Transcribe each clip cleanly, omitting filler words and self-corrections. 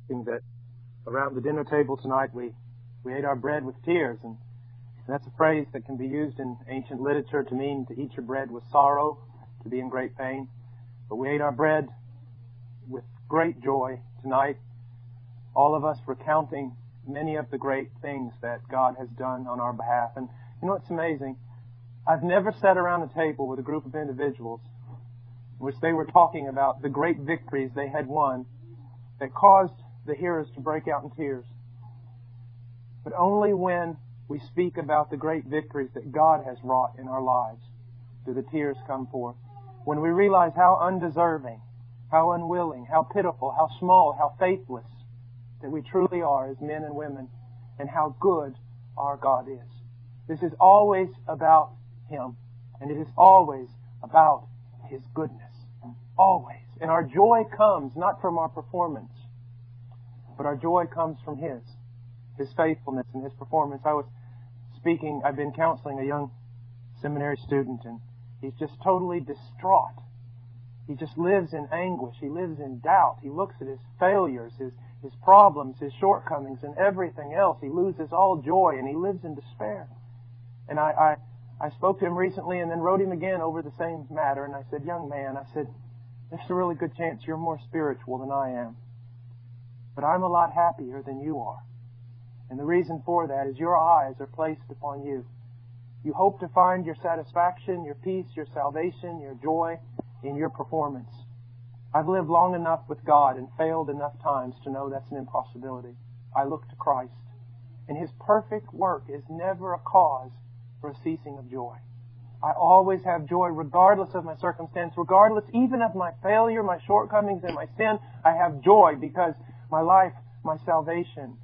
That around the dinner table tonight we ate our bread with tears, and that's a phrase that can be used in ancient literature to mean to eat your bread with sorrow, to be in great pain. But we ate our bread with great joy tonight, all of us recounting many of the great things that God has done on our behalf. And you know what's amazing? I've never sat around a table with a group of individuals in which they were talking about the great victories they had won that caused the hearers to break out in tears. But only when we speak about the great victories that God has wrought in our lives do the tears come forth. When we realize how undeserving, how unwilling, how pitiful, how small, how faithless that we truly are as men and women, and how good our God is. This is always about Him, and it is always about His goodness. Always. And our joy comes not from our performance, but our joy comes from His faithfulness and His performance. I've been counseling a young seminary student, and he's just totally distraught. He just lives in anguish. He lives in doubt. He looks at his failures, his problems, his shortcomings, and everything else. He loses all joy, and he lives in despair. And I spoke to him recently and then wrote him again over the same matter, and I said, young man, I said, there's a really good chance you're more spiritual than I am. But I'm a lot happier than you are. And the reason for that is your eyes are placed upon you. You hope to find your satisfaction, your peace, your salvation, your joy in your performance. I've lived long enough with God and failed enough times to know that's an impossibility. I look to Christ. And His perfect work is never a cause for a ceasing of joy. I always have joy regardless of my circumstance, regardless even of my failure, my shortcomings, and my sin. I have joy because my life, my salvation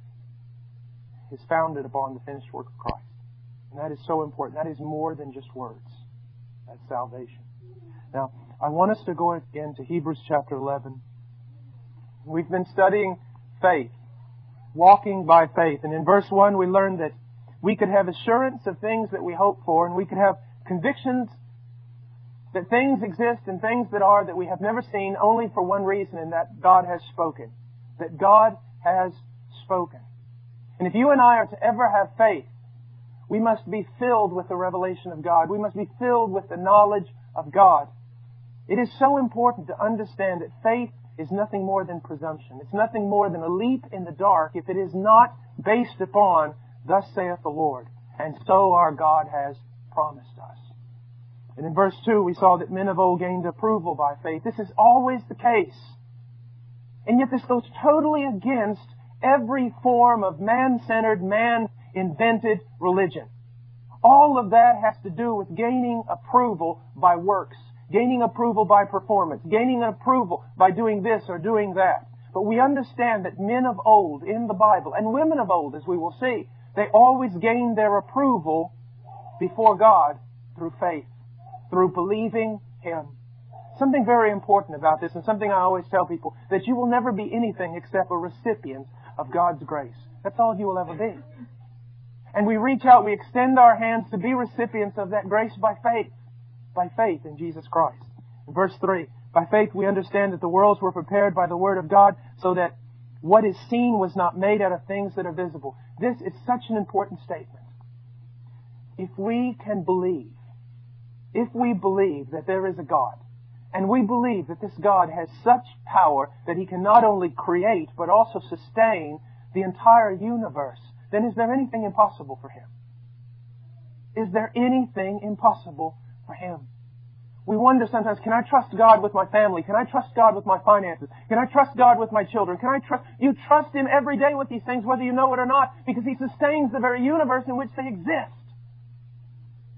is founded upon the finished work of Christ. And that is so important. That is more than just words. That's salvation. Now, I want us to go again to Hebrews chapter 11. We've been studying faith, walking by faith. And in verse 1, we learned that we could have assurance of things that we hope for, and we could have convictions that things exist and things that are that we have never seen, only for one reason, and that God has spoken. That God has spoken. And if you and I are to ever have faith, we must be filled with the revelation of God. We must be filled with the knowledge of God. It is so important to understand that faith is nothing more than presumption. It's nothing more than a leap in the dark if it is not based upon, thus saith the Lord. And so our God has promised us. And in verse 2, we saw that men of old gained approval by faith. This is always the case. And yet this goes totally against every form of man-centered, man-invented religion. All of that has to do with gaining approval by works, gaining approval by performance, gaining approval by doing this or doing that. But we understand that men of old in the Bible, and women of old, as we will see, they always gained their approval before God through faith, through believing Him. Something very important about this, and something I always tell people, that you will never be anything except a recipient of God's grace. That's all you will ever be. And we reach out, we extend our hands to be recipients of that grace by faith in Jesus Christ. In verse 3, by faith we understand that the worlds were prepared by the Word of God, so that what is seen was not made out of things that are visible. This is such an important statement. If we can believe, if we believe that there is a God, and we believe that this God has such power that He can not only create but also sustain the entire universe, then is there anything impossible for Him? Is there anything impossible for Him? We wonder sometimes, can I trust God with my family? Can I trust God with my finances? Can I trust God with my children? You trust Him every day with these things, whether you know it or not, because He sustains the very universe in which they exist.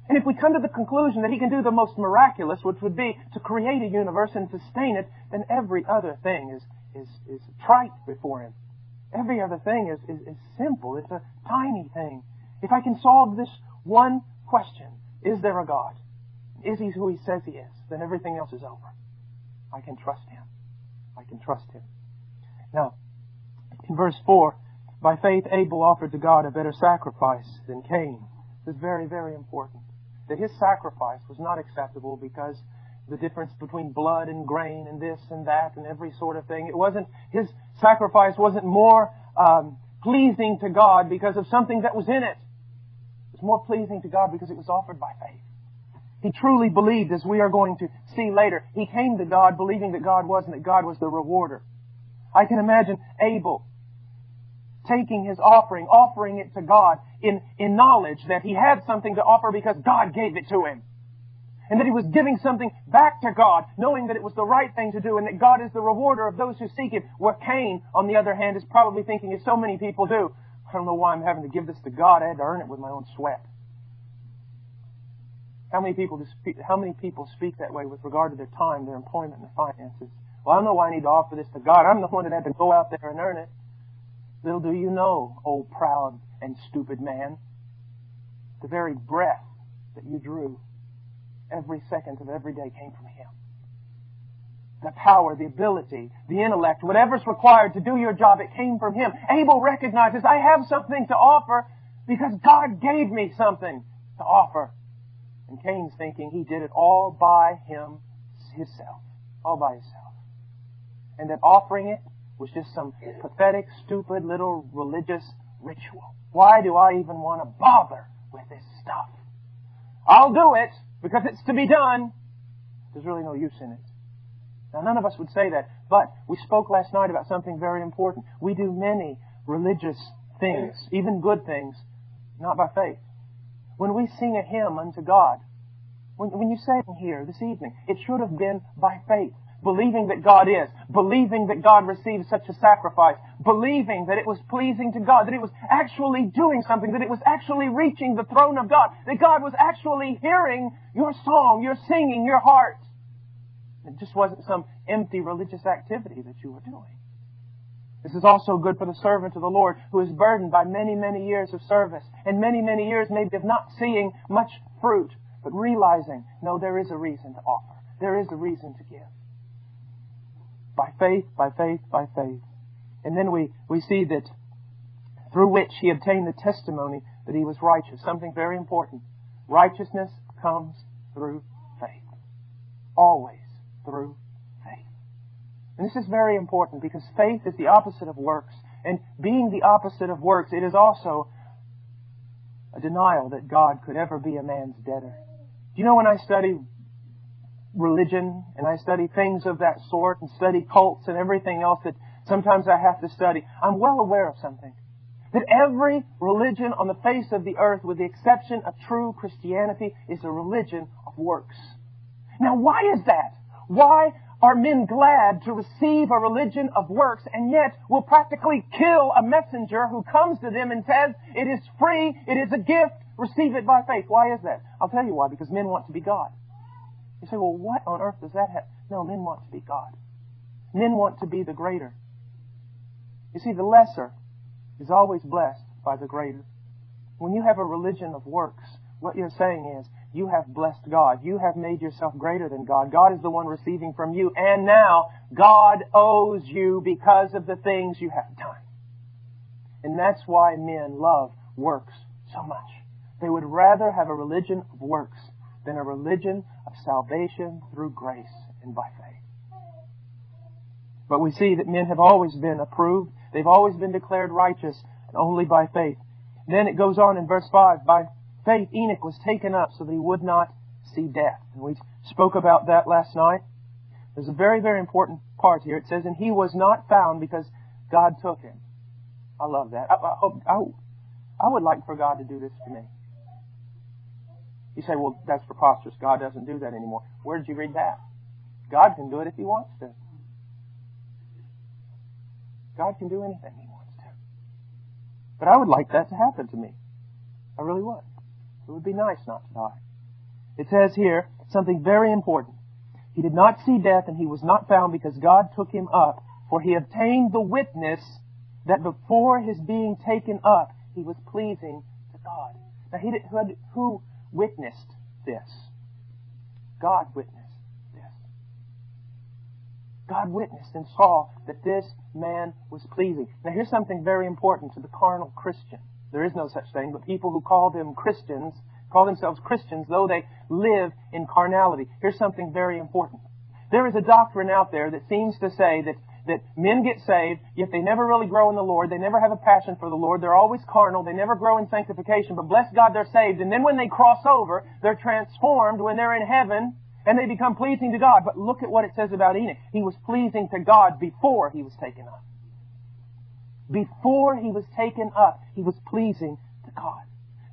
And if we come to the conclusion that He can do the most miraculous, which would be to create a universe and sustain it, then every other thing is trite before Him. Every other thing is simple. It's a tiny thing. If I can solve this one question, is there a God? Is He who He says He is? Then everything else is over. I can trust Him. I can trust Him. Now, in verse 4, by faith Abel offered to God a better sacrifice than Cain. This is very, very important. That his sacrifice was not acceptable because the difference between blood and grain and this and that and every sort of thing. It wasn't, his sacrifice wasn't more pleasing to God because of something that was in it. It was more pleasing to God because it was offered by faith. He truly believed, as we are going to see later, he came to God believing that God was and that God was the rewarder. I can imagine Abel taking his offering it to God in knowledge that he had something to offer because God gave it to him. And that he was giving something back to God, knowing that it was the right thing to do and that God is the rewarder of those who seek Him. Where Cain, on the other hand, is probably thinking, as so many people do, I don't know why I'm having to give this to God. I had to earn it with my own sweat. How many people speak that way with regard to their time, their employment, and their finances? Well, I don't know why I need to offer this to God. I'm the one that had to go out there and earn it. Little do you know, old proud and stupid man, the very breath that you drew every second of every day came from Him. The power, the ability, the intellect, whatever's required to do your job, it came from Him. Abel recognizes, I have something to offer because God gave me something to offer. And Cain's thinking he did it all by himself. All by himself. And that offering it was just some pathetic, stupid little religious ritual. Why do I even want to bother with this stuff? I'll do it because it's to be done. There's really no use in it. Now, none of us would say that, but we spoke last night about something very important. We do many religious things, even good things, not by faith. When we sing a hymn unto God, when you say it here this evening, it should have been by faith. Believing that God is, believing that God receives such a sacrifice, believing that it was pleasing to God, that it was actually doing something, that it was actually reaching the throne of God, that God was actually hearing your song, your singing, your heart. It just wasn't some empty religious activity that you were doing. This is also good for the servant of the Lord who is burdened by many, many years of service and many, many years maybe of not seeing much fruit, but realizing, no, there is a reason to offer. There is a reason to give. By faith, by faith, by faith. And then we see that through which he obtained the testimony that he was righteous. Something very important. Righteousness comes through faith. Always through faith. And this is very important because faith is the opposite of works. And being the opposite of works, it is also a denial that God could ever be a man's debtor. Do you know when I study religion and I study things of that sort and study cults and everything else that sometimes I have to study, I'm well aware of something. That every religion on the face of the earth, with the exception of true Christianity, is a religion of works. Now why is that? Why are men glad to receive a religion of works and yet will practically kill a messenger who comes to them and says, it is free, it is a gift, receive it by faith? Why is that? I'll tell you why, because men want to be God. You say, well, what on earth does that have? No, men want to be God. Men want to be the greater. You see, the lesser is always blessed by the greater. When you have a religion of works, what you're saying is, you have blessed God. You have made yourself greater than God. God is the one receiving from you. And now, God owes you because of the things you have done. And that's why men love works so much. They would rather have a religion of works than a religion of salvation through grace and by faith. But we see that men have always been approved. They've always been declared righteous only by faith. Then it goes on in verse 5, by faith Enoch was taken up so that he would not see death. And we spoke about that last night. There's a very, very important part here. It says, and he was not found because God took him. I love that. I would like for God to do this to me. You say, well, that's preposterous. God doesn't do that anymore. Where did you read that? God can do it if He wants to. God can do anything He wants to. But I would like that to happen to me. I really would. It would be nice not to die. It says here something very important. He did not see death and he was not found because God took him up, for he obtained the witness that before his being taken up, he was pleasing to God. Now, who witnessed this? God witnessed this. God witnessed and saw that this man was pleasing. Now, here's something very important to the carnal Christian. There is no such thing, but people who call call themselves Christians, though they live in carnality. Here's something very important. There is a doctrine out there that seems to say that men get saved, yet they never really grow in the Lord. They never have a passion for the Lord. They're always carnal. They never grow in sanctification. But bless God, they're saved. And then when they cross over, they're transformed when they're in heaven, and they become pleasing to God. But look at what it says about Enoch. He was pleasing to God before he was taken up. Before he was taken up, he was pleasing to God.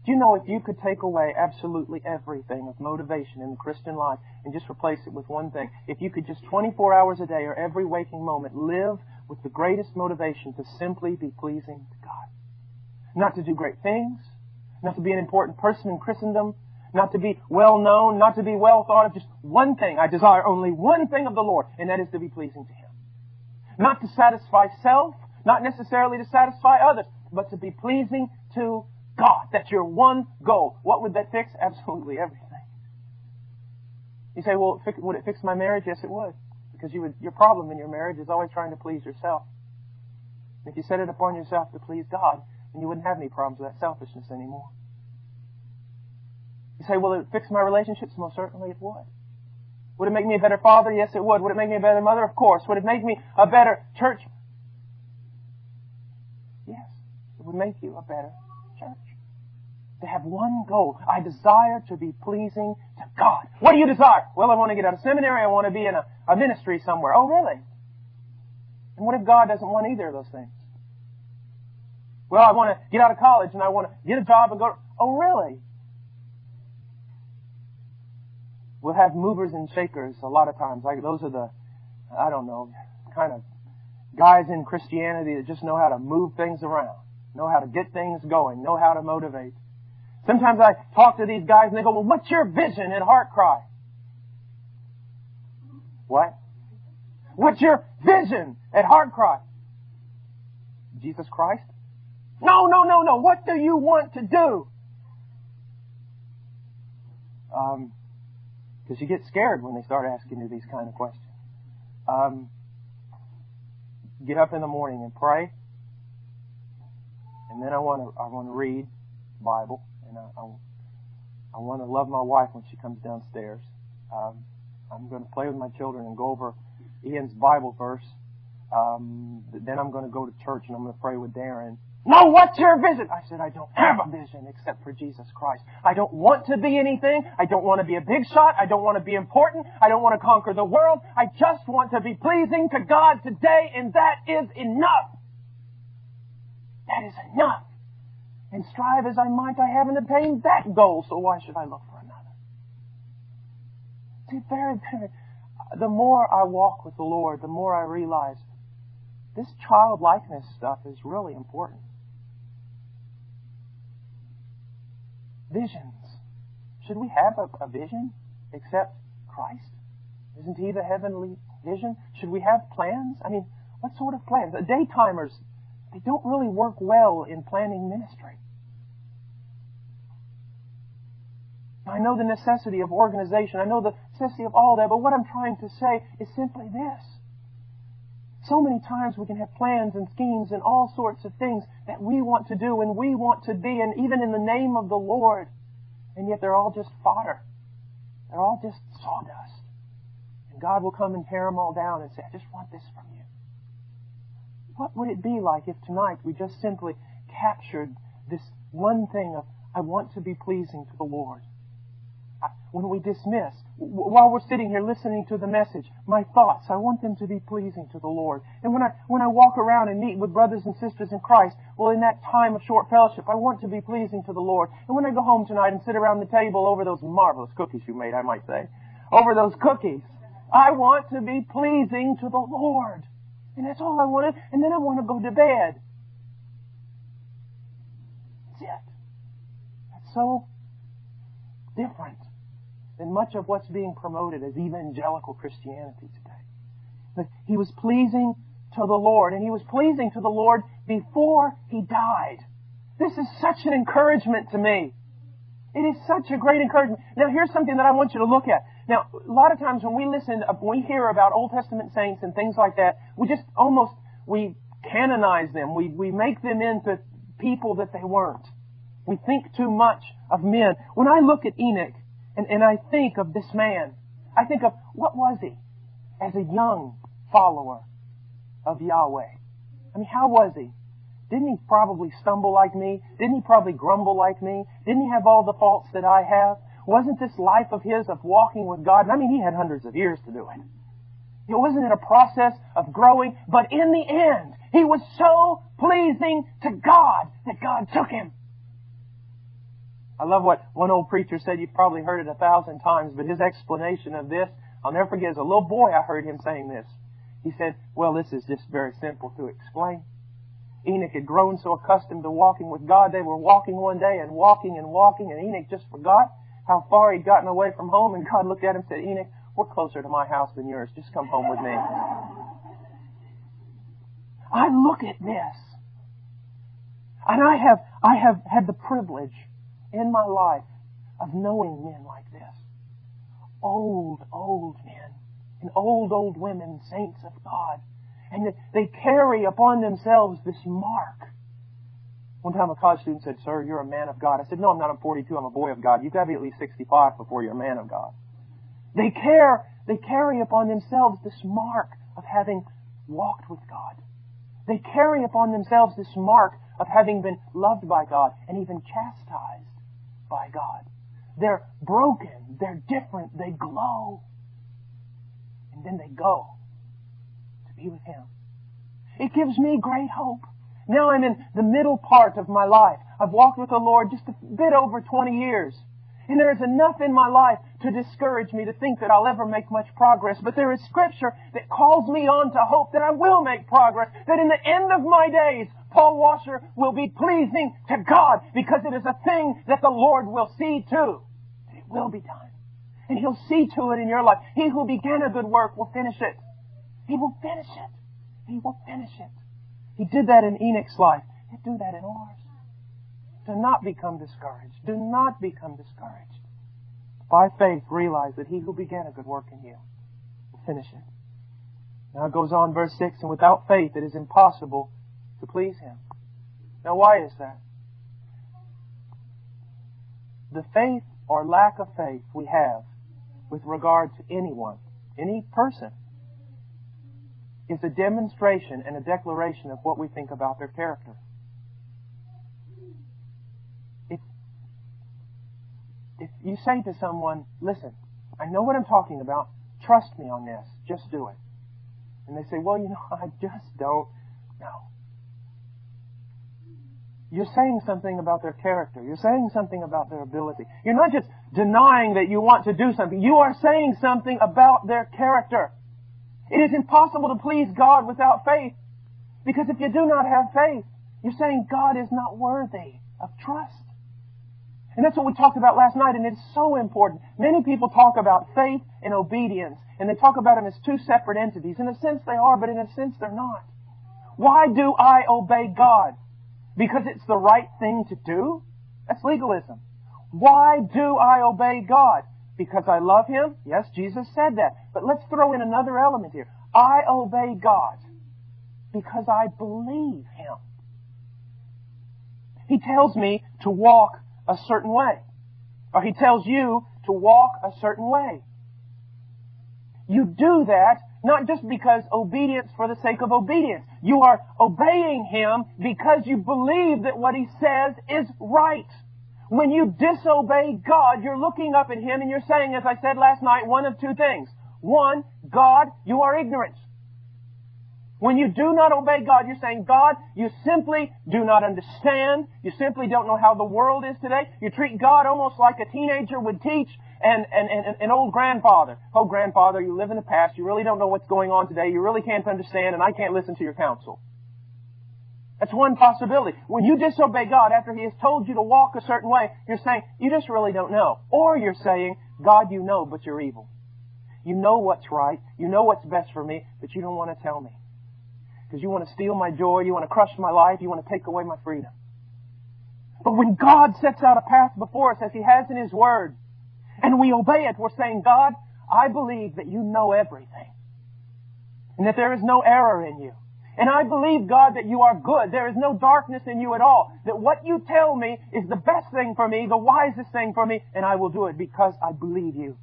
Do you know if you could take away absolutely everything of motivation in the Christian life and just replace it with one thing, if you could just 24 hours a day or every waking moment live with the greatest motivation to simply be pleasing to God. Not to do great things, not to be an important person in Christendom, not to be well known, not to be well thought of, just one thing. I desire only one thing of the Lord, and that is to be pleasing to Him. Not to satisfy self, not necessarily to satisfy others, but to be pleasing to God. That's your one goal. What would that fix? Absolutely everything. You say, well, would it fix my marriage? Yes, it would. Because your problem in your marriage is always trying to please yourself. If you set it upon yourself to please God, then you wouldn't have any problems with that selfishness anymore. You say, will it fix my relationships? Most certainly it would. Would it make me a better father? Yes, it would. Would it make me a better mother? Of course. Would it make me a better church? Yes, it would make you a better church. To have one goal. I desire to be pleasing to God. What do you desire? Well, I want to get out of seminary. I want to be in a ministry somewhere. Oh, really? And what if God doesn't want either of those things? Well, I want to get out of college and I want to get a job and go. Oh, really? We'll have movers and shakers a lot of times. Like those are the, I don't know, kind of guys in Christianity that just know how to move things around, know how to get things going, know how to motivate. Sometimes I talk to these guys and they go, well, what's your vision at Heart Cry? What? What's your vision at Heart Cry? Jesus Christ? No. What do you want to do? Because you get scared when they start asking you these kind of questions. Get up in the morning and pray. And then I want to read the Bible. And I want to love my wife when she comes downstairs. I'm going to play with my children and go over Ian's Bible verse. Then I'm going to go to church and I'm going to pray with Darren. No, what's your vision? I said, I don't have a vision except for Jesus Christ. I don't want to be anything. I don't want to be a big shot. I don't want to be important. I don't want to conquer the world. I just want to be pleasing to God today, and that is enough. That is enough. And strive as I might, I haven't attained that goal, so why should I look for another? See, the more I walk with the Lord, the more I realize this childlikeness stuff is really important. Visions. Should we have a vision except Christ? Isn't He the heavenly vision? Should we have plans? I mean, what sort of plans? The daytimers, they don't really work well in planning ministry. I know the necessity of organization. I know the necessity of all that, but what I'm trying to say is simply this. So many times we can have plans and schemes and all sorts of things that we want to do and we want to be, and even in the name of the Lord, and yet they're all just fodder. They're all just sawdust. And God will come and tear them all down and say, I just want this from you. What would it be like if tonight we just simply captured this one thing of, I want to be pleasing to the Lord? When we dismiss, while we're sitting here listening to the message, my thoughts, I want them to be pleasing to the Lord. And when I walk around and meet with brothers and sisters in Christ, well, in that time of short fellowship, I want to be pleasing to the Lord. And when I go home tonight and sit around the table over those marvelous cookies you made, I might say, over those cookies, I want to be pleasing to the Lord. And that's all I want to, and then I want to go to bed. That's it. That's so different than much of what's being promoted as evangelical Christianity today. But he was pleasing to the Lord, and he was pleasing to the Lord before he died. This is such an encouragement to me. It is such a great encouragement. Now, here's something that I want you to look at. Now, a lot of times when we hear about Old Testament saints and things like that, we canonize them. We make them into people that they weren't. We think too much of men. When I look at Enoch and I think of this man, I think of what was he as a young follower of Yahweh? I mean, how was he? Didn't he probably stumble like me? Didn't he probably grumble like me? Didn't he have all the faults that I have? Wasn't this life of his of walking with God? And I mean, he had hundreds of years to do it. It wasn't a process of growing, but in the end, he was so pleasing to God that God took him. I love what one old preacher said. You've probably heard it 1,000 times, but his explanation of this, I'll never forget. As a little boy, I heard him saying this. He said, well, this is just very simple to explain. Enoch had grown so accustomed to walking with God. They were walking one day and walking, and Enoch just forgot how far he'd gotten away from home, and God looked at him and said, Enoch, we're closer to my house than yours. Just come home with me. I look at this, and I have had the privilege in my life of knowing men like this. Old men, and old women, saints of God. And they carry upon themselves this mark. One time a college student said, sir, you're a man of God. I said, no, I'm not. I'm 42. I'm a boy of God. You've got to be at least 65 before you're a man of God. They carry upon themselves this mark of having walked with God. They carry upon themselves this mark of having been loved by God and even chastised by God. They're broken. They're different. They glow. And then they go to be with Him. It gives me great hope. Now I'm in the middle part of my life. I've walked with the Lord just a bit over 20 years. And there is enough in my life to discourage me to think that I'll ever make much progress. But there is Scripture that calls me on to hope that I will make progress. That in the end of my days, Paul Washer will be pleasing to God, because it is a thing that the Lord will see to. It will be done. And He'll see to it in your life. He who began a good work will finish it. He will finish it. He will finish it. He did that in Enoch's life. He'll do that in ours. Do not become discouraged. Do not become discouraged. By faith, realize that He who began a good work in you will finish it. Now it goes on, verse 6, and without faith it is impossible to please Him. Now why is that? The faith or lack of faith we have with regard to anyone, any person, is a demonstration and a declaration of what we think about their character. If you say to someone, listen, I know what I'm talking about, trust me on this, just do it. And they say, well, I just don't know. You're saying something about their character. You're saying something about their ability. You're not just denying that you want to do something. You are saying something about their character. It is impossible to please God without faith. Because if you do not have faith, you're saying God is not worthy of trust. And that's what we talked about last night, and it's so important. Many people talk about faith and obedience, and they talk about them as two separate entities. In a sense they are, but in a sense they're not. Why do I obey God? Because it's the right thing to do? That's legalism. Why do I obey God? Because I love Him? Yes, Jesus said that. But let's throw in another element here. I obey God because I believe Him. He tells me to walk a certain way. Or He tells you to walk a certain way. You do that not just because obedience for the sake of obedience. You are obeying Him because you believe that what He says is right. When you disobey God, you're looking up at Him and you're saying, as I said last night, one of two things. One, God, you are ignorant. When you do not obey God, you're saying, God, you simply do not understand. You simply don't know how the world is today. You treat God almost like a teenager would teach an old grandfather. Oh, grandfather, you live in the past. You really don't know what's going on today. You really can't understand, and I can't listen to your counsel. That's one possibility. When you disobey God after He has told you to walk a certain way, you're saying, you just really don't know. Or you're saying, God, you know, but you're evil. You know what's right. You know what's best for me, but you don't want to tell me. Because you want to steal my joy, you want to crush my life, you want to take away my freedom. But when God sets out a path before us, as He has in His Word, and we obey it, we're saying, God, I believe that you know everything. And that there is no error in you. And I believe, God, that you are good. There is no darkness in you at all. That what you tell me is the best thing for me, the wisest thing for me, and I will do it because I believe you.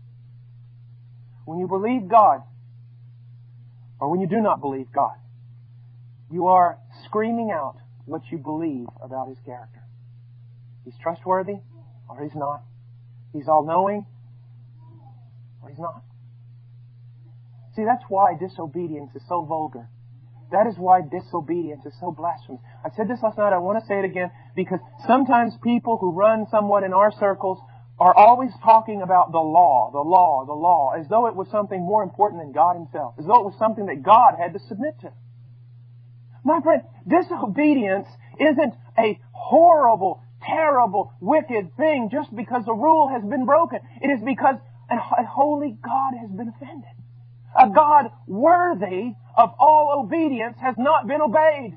When you believe God, or when you do not believe God, you are screaming out what you believe about His character. He's trustworthy, or He's not. He's all-knowing, or He's not. See, that's why disobedience is so vulgar. That is why disobedience is so blasphemous. I said this last night, I want to say it again, because sometimes people who run somewhat in our circles are always talking about the law, the law, the law, as though it was something more important than God Himself, as though it was something that God had to submit to. My friend, disobedience isn't a horrible, terrible, wicked thing just because a rule has been broken. It is because a holy God has been offended. A God worthy of all obedience has not been obeyed.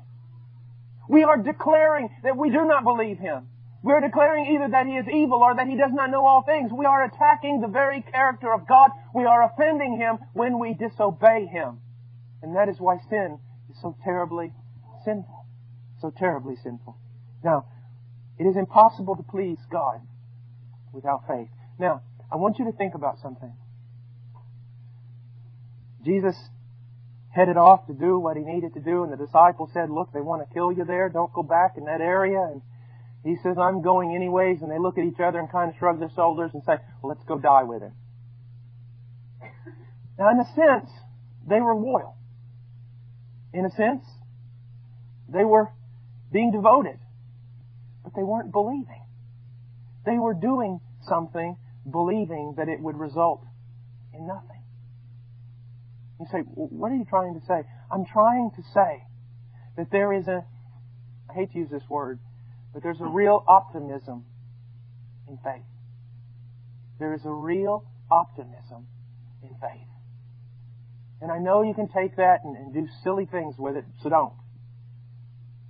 We are declaring that we do not believe Him. We are declaring either that He is evil or that He does not know all things. We are attacking the very character of God. We are offending Him when we disobey Him. And that is why sin is so terribly sinful. So terribly sinful. Now, it is impossible to please God without faith. Now, I want you to think about something. Jesus headed off to do what He needed to do, and the disciples said, look, they want to kill you there. Don't go back in that area. And He says, I'm going anyways. And they look at each other and kind of shrug their shoulders and say, well, let's go die with Him. Now, in a sense, they were loyal. In a sense, they were being devoted. But they weren't believing. They were doing something, believing that it would result in nothing. You say, well, what are you trying to say? I'm trying to say that there is I hate to use this word, but there's a real optimism in faith. There is a real optimism in faith. And I know you can take that and do silly things with it, so don't.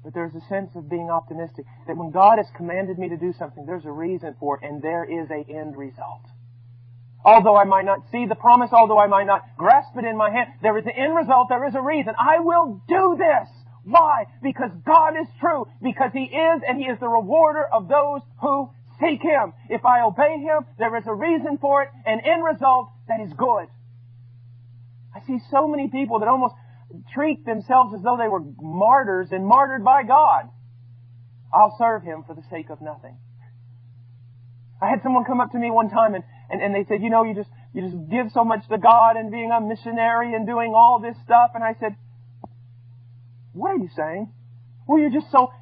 But there's a sense of being optimistic that when God has commanded me to do something, there's a reason for it, and there is an end result. Although I might not see the promise, although I might not grasp it in my hand, there is an end result, there is a reason. I will do this. Why? Because God is true. Because He is, and He is the rewarder of those who seek Him. If I obey Him, there is a reason for it, an end result that is good. I see so many people that almost treat themselves as though they were martyrs and martyred by God. I'll serve Him for the sake of nothing. I had someone come up to me one time and they said, you just give so much to God and being a missionary and doing all this stuff. And I said, what are you saying? Well, you're just so,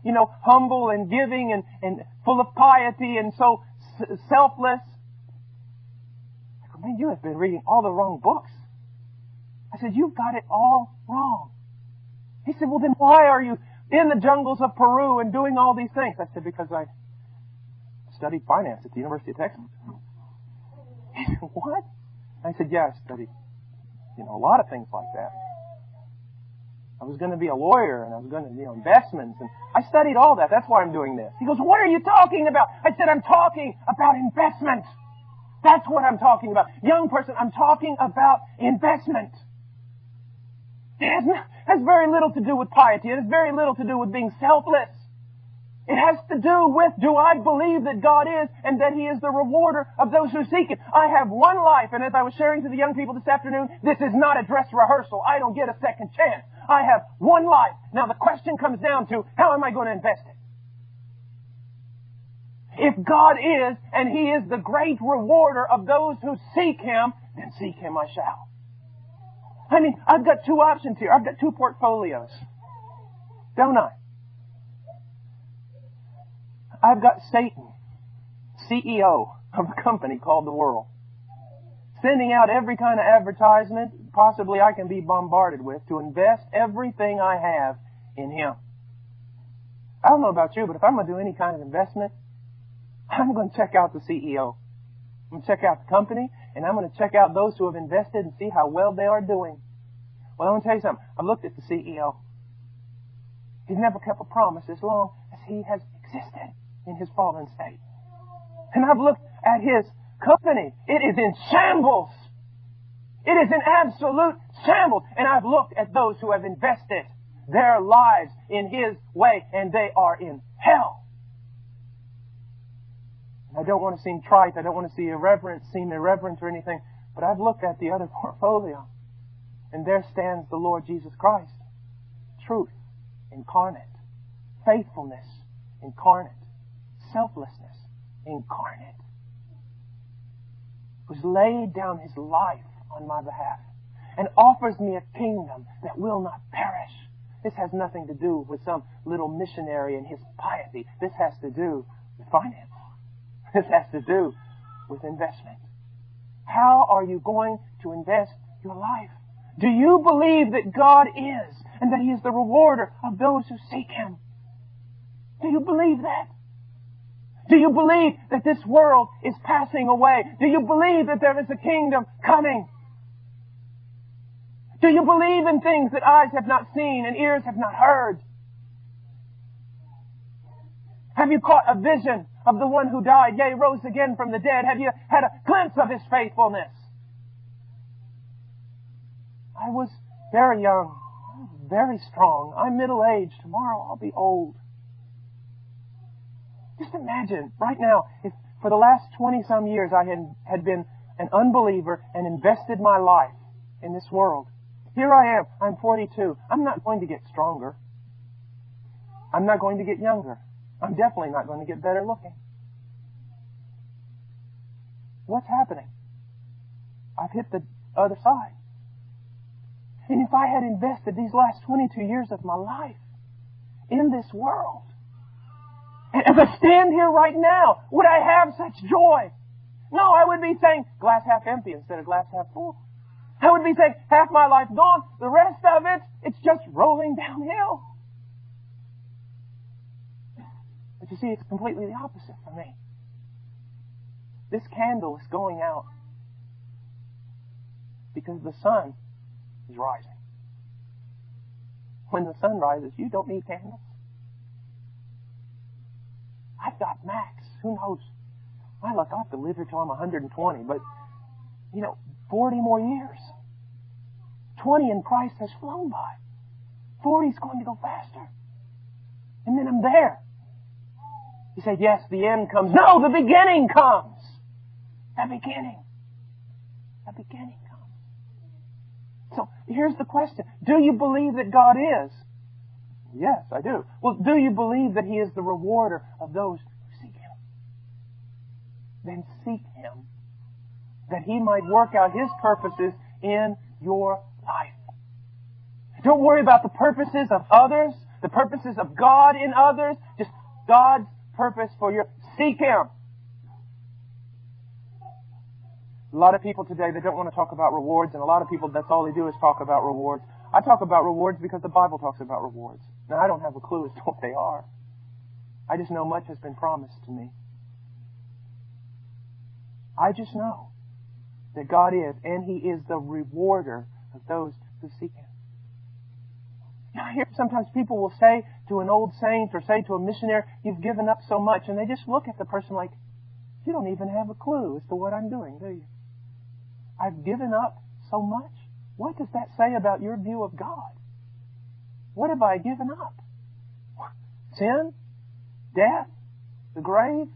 humble and giving and full of piety and so selfless. I go, man, you have been reading all the wrong books. I said, you've got it all wrong. He said, well, then why are you in the jungles of Peru and doing all these things? I said, because I studied finance at the University of Texas. He said, what? I said, yeah, I studied, a lot of things like that. I was going to be a lawyer and I was going to, investments, and I studied all that. That's why I'm doing this. He goes, what are you talking about? I said, I'm talking about investment. That's what I'm talking about. Young person, I'm talking about investment. It has very little to do with piety. It has very little to do with being selfless. It has to do with, do I believe that God is and that He is the rewarder of those who seek Him? I have one life, and as I was sharing to the young people this afternoon, this is not a dress rehearsal. I don't get a second chance. I have one life. Now the question comes down to, how am I going to invest it? If God is, and He is the great rewarder of those who seek Him, then seek Him I shall. I mean, I've got two options here. I've got two portfolios. Don't I? I've got Satan, CEO of a company called the world, sending out every kind of advertisement possibly I can be bombarded with to invest everything I have in him. I don't know about you, but if I'm going to do any kind of investment, I'm going to check out the CEO. I'm going to check out the company, and I'm going to check out those who have invested and see how well they are doing. Well, I'm going to tell you something. I've looked at the CEO. He's never kept a promise as long as he has existed in his fallen state. And I've looked at his company. It is in shambles. It is in absolute shambles. And I've looked at those who have invested their lives in His way, and they are in hell. I don't want to seem trite. I don't want to seem irreverent or anything. But I've looked at the other portfolio, and there stands the Lord Jesus Christ. Truth incarnate. Faithfulness incarnate. Selflessness incarnate. Who's laid down His life on my behalf and offers me a kingdom that will not perish. This has nothing to do with some little missionary and his piety. This has to do with finance. This has to do with investment. How are you going to invest your life? Do you believe that God is and that He is the rewarder of those who seek Him? Do you believe that? Do you believe that this world is passing away? Do you believe that there is a kingdom coming? Do you believe in things that eyes have not seen and ears have not heard? Have you caught a vision of the one who died, yea, rose again from the dead? Have you had a glimpse of His faithfulness? I was very young, very strong. I'm middle-aged. Tomorrow I'll be old. Just imagine, right now, if for the last 20-some years I had been an unbeliever and invested my life in this world. Here I am. I'm 42. I'm not going to get stronger. I'm not going to get younger. I'm definitely not going to get better looking. What's happening? I've hit the other side. And if I had invested these last 22 years of my life in this world, and as I stand here right now, would I have such joy? No, I would be saying glass half empty instead of glass half full. I would be saying half my life gone, the rest of it, it's just rolling downhill. But you see, it's completely the opposite for me. This candle is going out because the sun is rising. When the sun rises, you don't need candles. I've got max. Who knows? My luck, I'll have to live here till I'm 120. But, 40 more years. 20 in Christ has flown by. 40 is going to go faster. And then I'm there. You say, yes, the end comes. No, the beginning comes. The beginning. The beginning comes. So, here's the question. Do you believe that God is? Yes, I do. Well, do you believe that He is the rewarder of those who seek Him? Then seek Him, that He might work out His purposes in your life. Don't worry about the purposes of others, the purposes of God in others, just God's purpose for your... Seek Him. A lot of people today, they don't want to talk about rewards, and a lot of people, that's all they do is talk about rewards. I talk about rewards because the Bible talks about rewards. Now, I don't have a clue as to what they are. I just know much has been promised to me. I just know that God is, and He is the rewarder of those who seek Him. I hear sometimes people will say to an old saint or say to a missionary, you've given up so much, and they just look at the person like, you don't even have a clue as to what I'm doing, do you? I've given up so much? What does that say about your view of God? What have I given up? Sin? Death? The grave?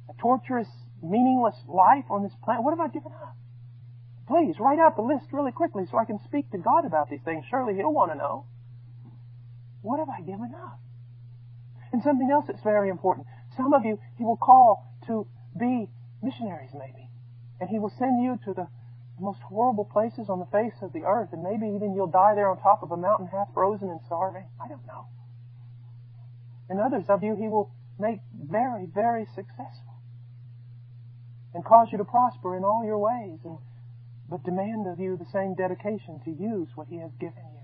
A torturous, meaningless life on this planet? What have I given up? Please, write out the list really quickly so I can speak to God about these things. Surely He'll want to know. What have I given up? And something else that's very important. Some of you, He will call to be missionaries maybe. And He will send you to the most horrible places on the face of the earth. And maybe even you'll die there on top of a mountain half frozen and starving. I don't know. And others of you He will make very, very successful. And cause you to prosper in all your ways. But demand of you the same dedication to use what He has given you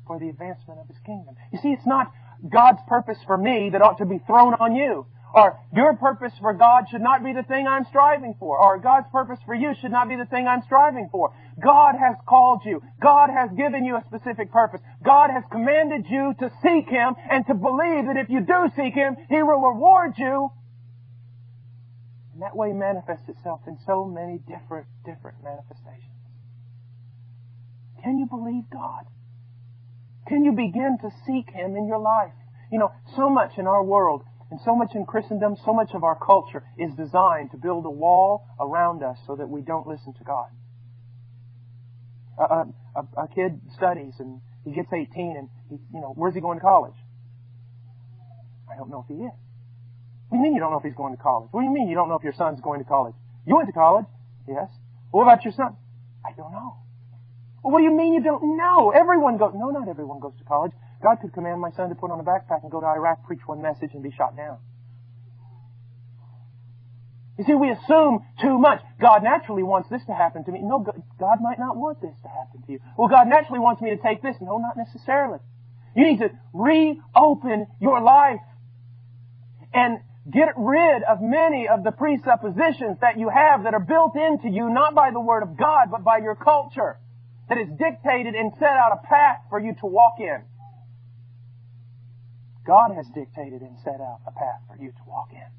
for the advancement of His kingdom. You see, it's not God's purpose for me that ought to be thrown on you. Or your purpose for God should not be the thing I'm striving for. Or God's purpose for you should not be the thing I'm striving for. God has called you. God has given you a specific purpose. God has commanded you to seek Him and to believe that if you do seek Him, He will reward you. And that way manifests itself in so many different manifestations. Can you believe God? Can you begin to seek Him in your life? You know, so much in our world and so much in Christendom, so much of our culture is designed to build a wall around us so that we don't listen to God. A kid studies and he gets 18 and where's he going to college? I don't know if he is. What do you mean you don't know if he's going to college? What do you mean you don't know if your son's going to college? You went to college? Yes. What about your son? I don't know. Well, what do you mean you don't know? Everyone goes. No, not everyone goes to college. God could command my son to put on a backpack and go to Iraq, preach one message, and be shot down. You see, we assume too much. God naturally wants this to happen to me. No, God might not want this to happen to you. Well, God naturally wants me to take this. No, not necessarily. You need to reopen your life and get rid of many of the presuppositions that you have that are built into you, not by the Word of God, but by your culture, that is dictated and set out a path for you to walk in. God has dictated and set out a path for you to walk in.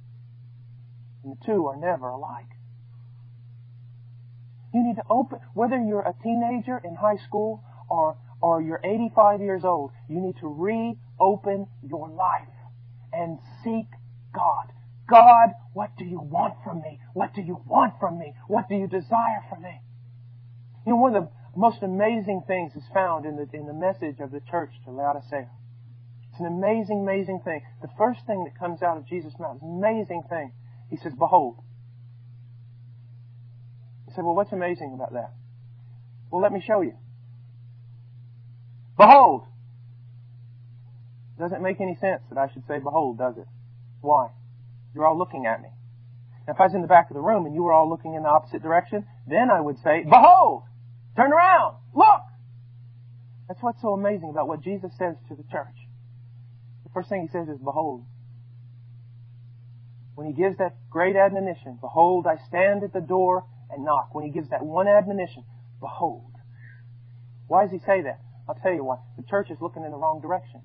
And the two are never alike. You need to open, whether you're a teenager in high school or you're 85 years old, you need to reopen your life and seek God. God, what do you want from me? What do you want from me? What do you desire from me? You know, one of the most amazing things is found in the message of the church to Laodicea. It's an amazing, amazing thing. The first thing that comes out of Jesus' mouth is an amazing thing. He says, behold. You say, well, what's amazing about that? Well, let me show you. Behold. Doesn't make any sense that I should say behold, does it? Why? You're all looking at me. Now, if I was in the back of the room and you were all looking in the opposite direction, then I would say, behold! Turn around! Look! That's what's so amazing about what Jesus says to the church. The first thing He says is, behold. When He gives that great admonition, behold, I stand at the door and knock. When He gives that one admonition, behold. Why does He say that? I'll tell you why. The church is looking in the wrong direction.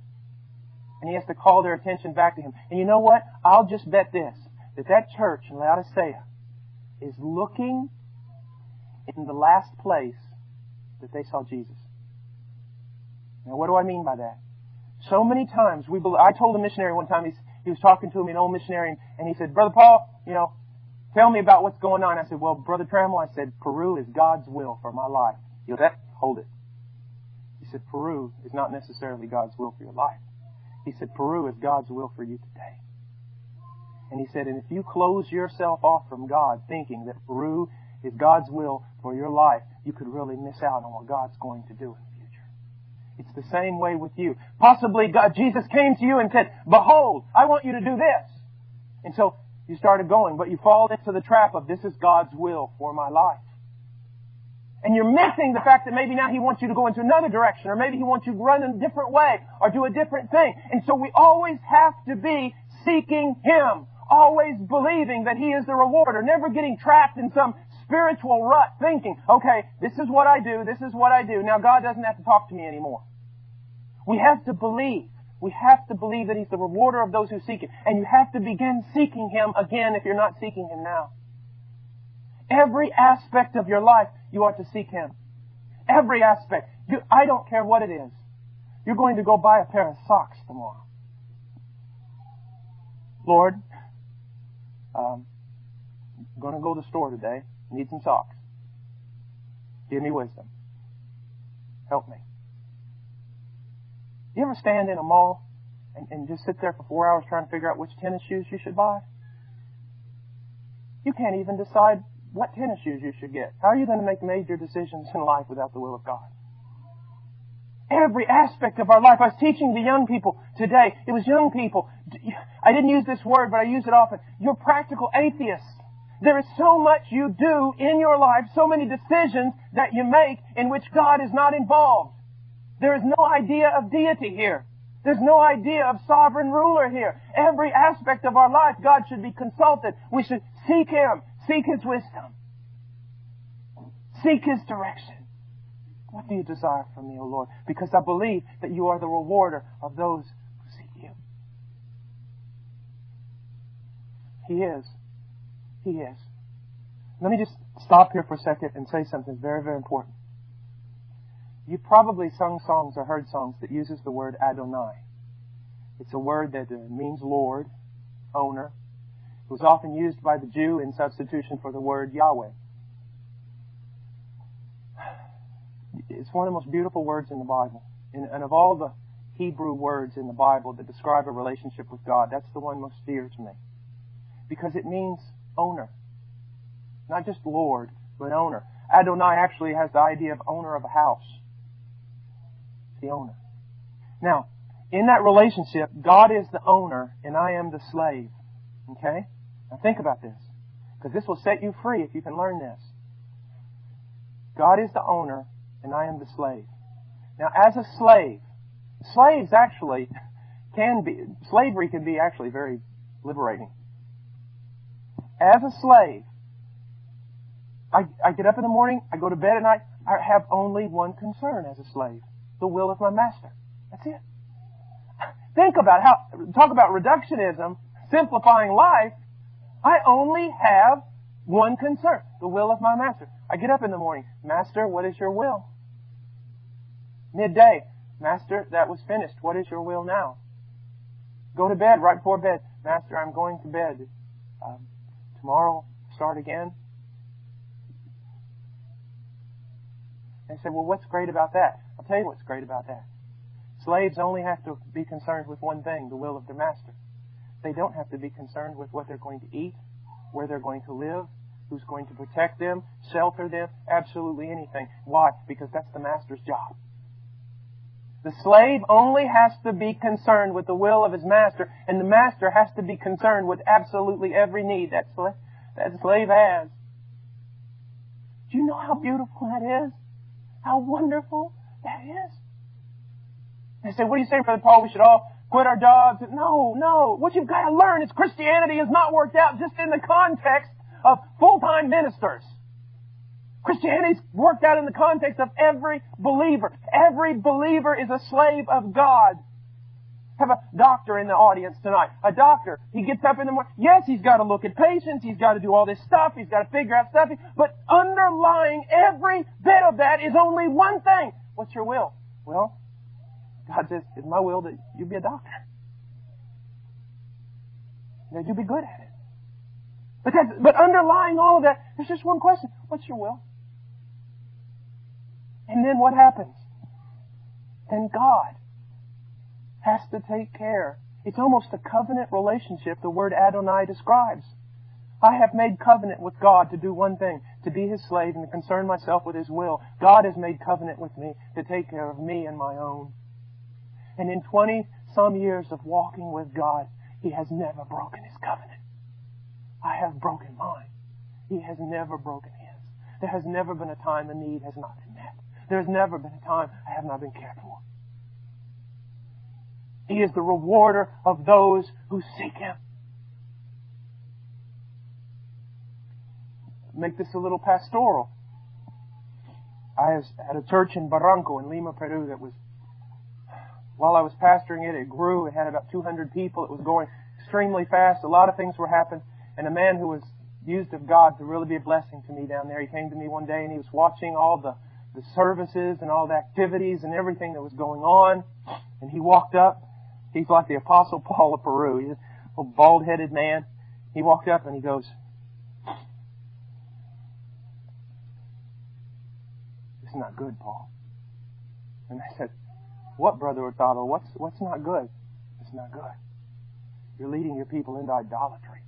And He has to call their attention back to Him. And you know what? I'll just bet this, that church in Laodicea is looking in the last place that they saw Jesus. Now, what do I mean by that? So many times I told a missionary one time, he was talking to me, an old missionary, and he said, Brother Paul, tell me about what's going on. I said, well, Brother Trammell, I said, Peru is God's will for my life. You know that? Hold it. He said, Peru is not necessarily God's will for your life. He said, Peru is God's will for you today. And he said, and if you close yourself off from God thinking that Peru is God's will for your life, you could really miss out on what God's going to do in the future. It's the same way with you. Possibly Jesus came to you and said, behold, I want you to do this. And so you started going, but you fall into the trap of this is God's will for my life. And you're missing the fact that maybe now He wants you to go into another direction, or maybe He wants you to run in a different way, or do a different thing. And so we always have to be seeking Him, always believing that He is the rewarder, never getting trapped in some spiritual rut thinking, okay, this is what I do, this is what I do. Now God doesn't have to talk to me anymore. We have to believe. We have to believe that He's the rewarder of those who seek Him. And you have to begin seeking Him again if you're not seeking Him now. Every aspect of your life, you ought to seek Him. Every aspect. I don't care what it is. You're going to go buy a pair of socks tomorrow. Lord, I'm going to go to the store today. Need some socks. Give me wisdom. Help me. You ever stand in a mall and just sit there for 4 hours trying to figure out which tennis shoes you should buy? You can't even decide what tennis shoes you should get. How are you going to make major decisions in life without the will of God? Every aspect of our life. I was teaching the young people today. It was young people. I didn't use this word, but I use it often. You're practical atheists. There is so much you do in your life, so many decisions that you make in which God is not involved. There is no idea of deity here. There's no idea of sovereign ruler here. Every aspect of our life, God should be consulted. We should seek Him, seek His wisdom, seek His direction. What do you desire from me, O Lord? Because I believe that You are the rewarder of those who seek You. He is. He is. Let me just stop here for a second and say something very, very important. You've probably sung songs or heard songs that uses the word Adonai. It's a word that means Lord, owner. It was often used by the Jew in substitution for the word Yahweh. It's one of the most beautiful words in the Bible. And of all the Hebrew words in the Bible that describe a relationship with God, that's the one most dear to me. Because it means owner. Not just Lord, but owner. Adonai actually has the idea of owner of a house. The owner. Now, in that relationship, God is the owner and I am the slave. Okay? Now think about this. Because this will set you free if you can learn this. God is the owner and I am the slave. Now, as a slave, slaves actually slavery can be actually very liberating. As a slave, I get up in the morning, I go to bed at night, I have only one concern as a slave. The will of my master. That's it. Think about talk about reductionism, simplifying life. I only have one concern. The will of my master. I get up in the morning. Master, what is your will? Midday. Master, that was finished. What is your will now? Go to bed, right before bed. Master, I'm going to bed. Tomorrow, start again. They say, well, what's great about that? I'll tell you what's great about that. Slaves only have to be concerned with one thing, the will of their master. They don't have to be concerned with what they're going to eat, where they're going to live, who's going to protect them, shelter them, absolutely anything. Why? Because that's the master's job. The slave only has to be concerned with the will of his master, and the master has to be concerned with absolutely every need that slave has. Do you know how beautiful that is? How wonderful that is? They say, what are you saying, Brother Paul? We should all quit our jobs? No. What you've got to learn is Christianity has not worked out just in the context of full-time ministers. Christianity's worked out in the context of every believer. Every believer is a slave of God. I have a doctor in the audience tonight. A doctor, he gets up in the morning. Yes, he's got to look at patients. He's got to do all this stuff. He's got to figure out stuff. But underlying every bit of that is only one thing. What's your will? Well, God says, it's my will that you be a doctor. That you be good at it. But underlying all of that, there's just one question. What's your will? And then what happens? Then God has to take care. It's almost a covenant relationship the word Adonai describes. I have made covenant with God to do one thing, to be His slave and to concern myself with His will. God has made covenant with me to take care of me and my own. And in 20-some years of walking with God, He has never broken His covenant. I have broken mine. He has never broken His. There has never been a time a need has not been met. There has never been a time I have not been cared for. He is the rewarder of those who seek Him. Make this a little pastoral. I was at a church in Barranco in Lima, Peru that was, while I was pastoring it, it grew. It had about 200 people. It was going extremely fast. A lot of things were happening. And a man who was used of God to really be a blessing to me down there, he came to me one day and he was watching all the services and all the activities and everything that was going on. And he walked up. He's like the Apostle Paul of Peru. He's a bald-headed man. He walked up and he goes, "It's not good, Paul." And I said, "What, Brother Hurtado? What's not good?" "It's not good. You're leading your people into idolatry."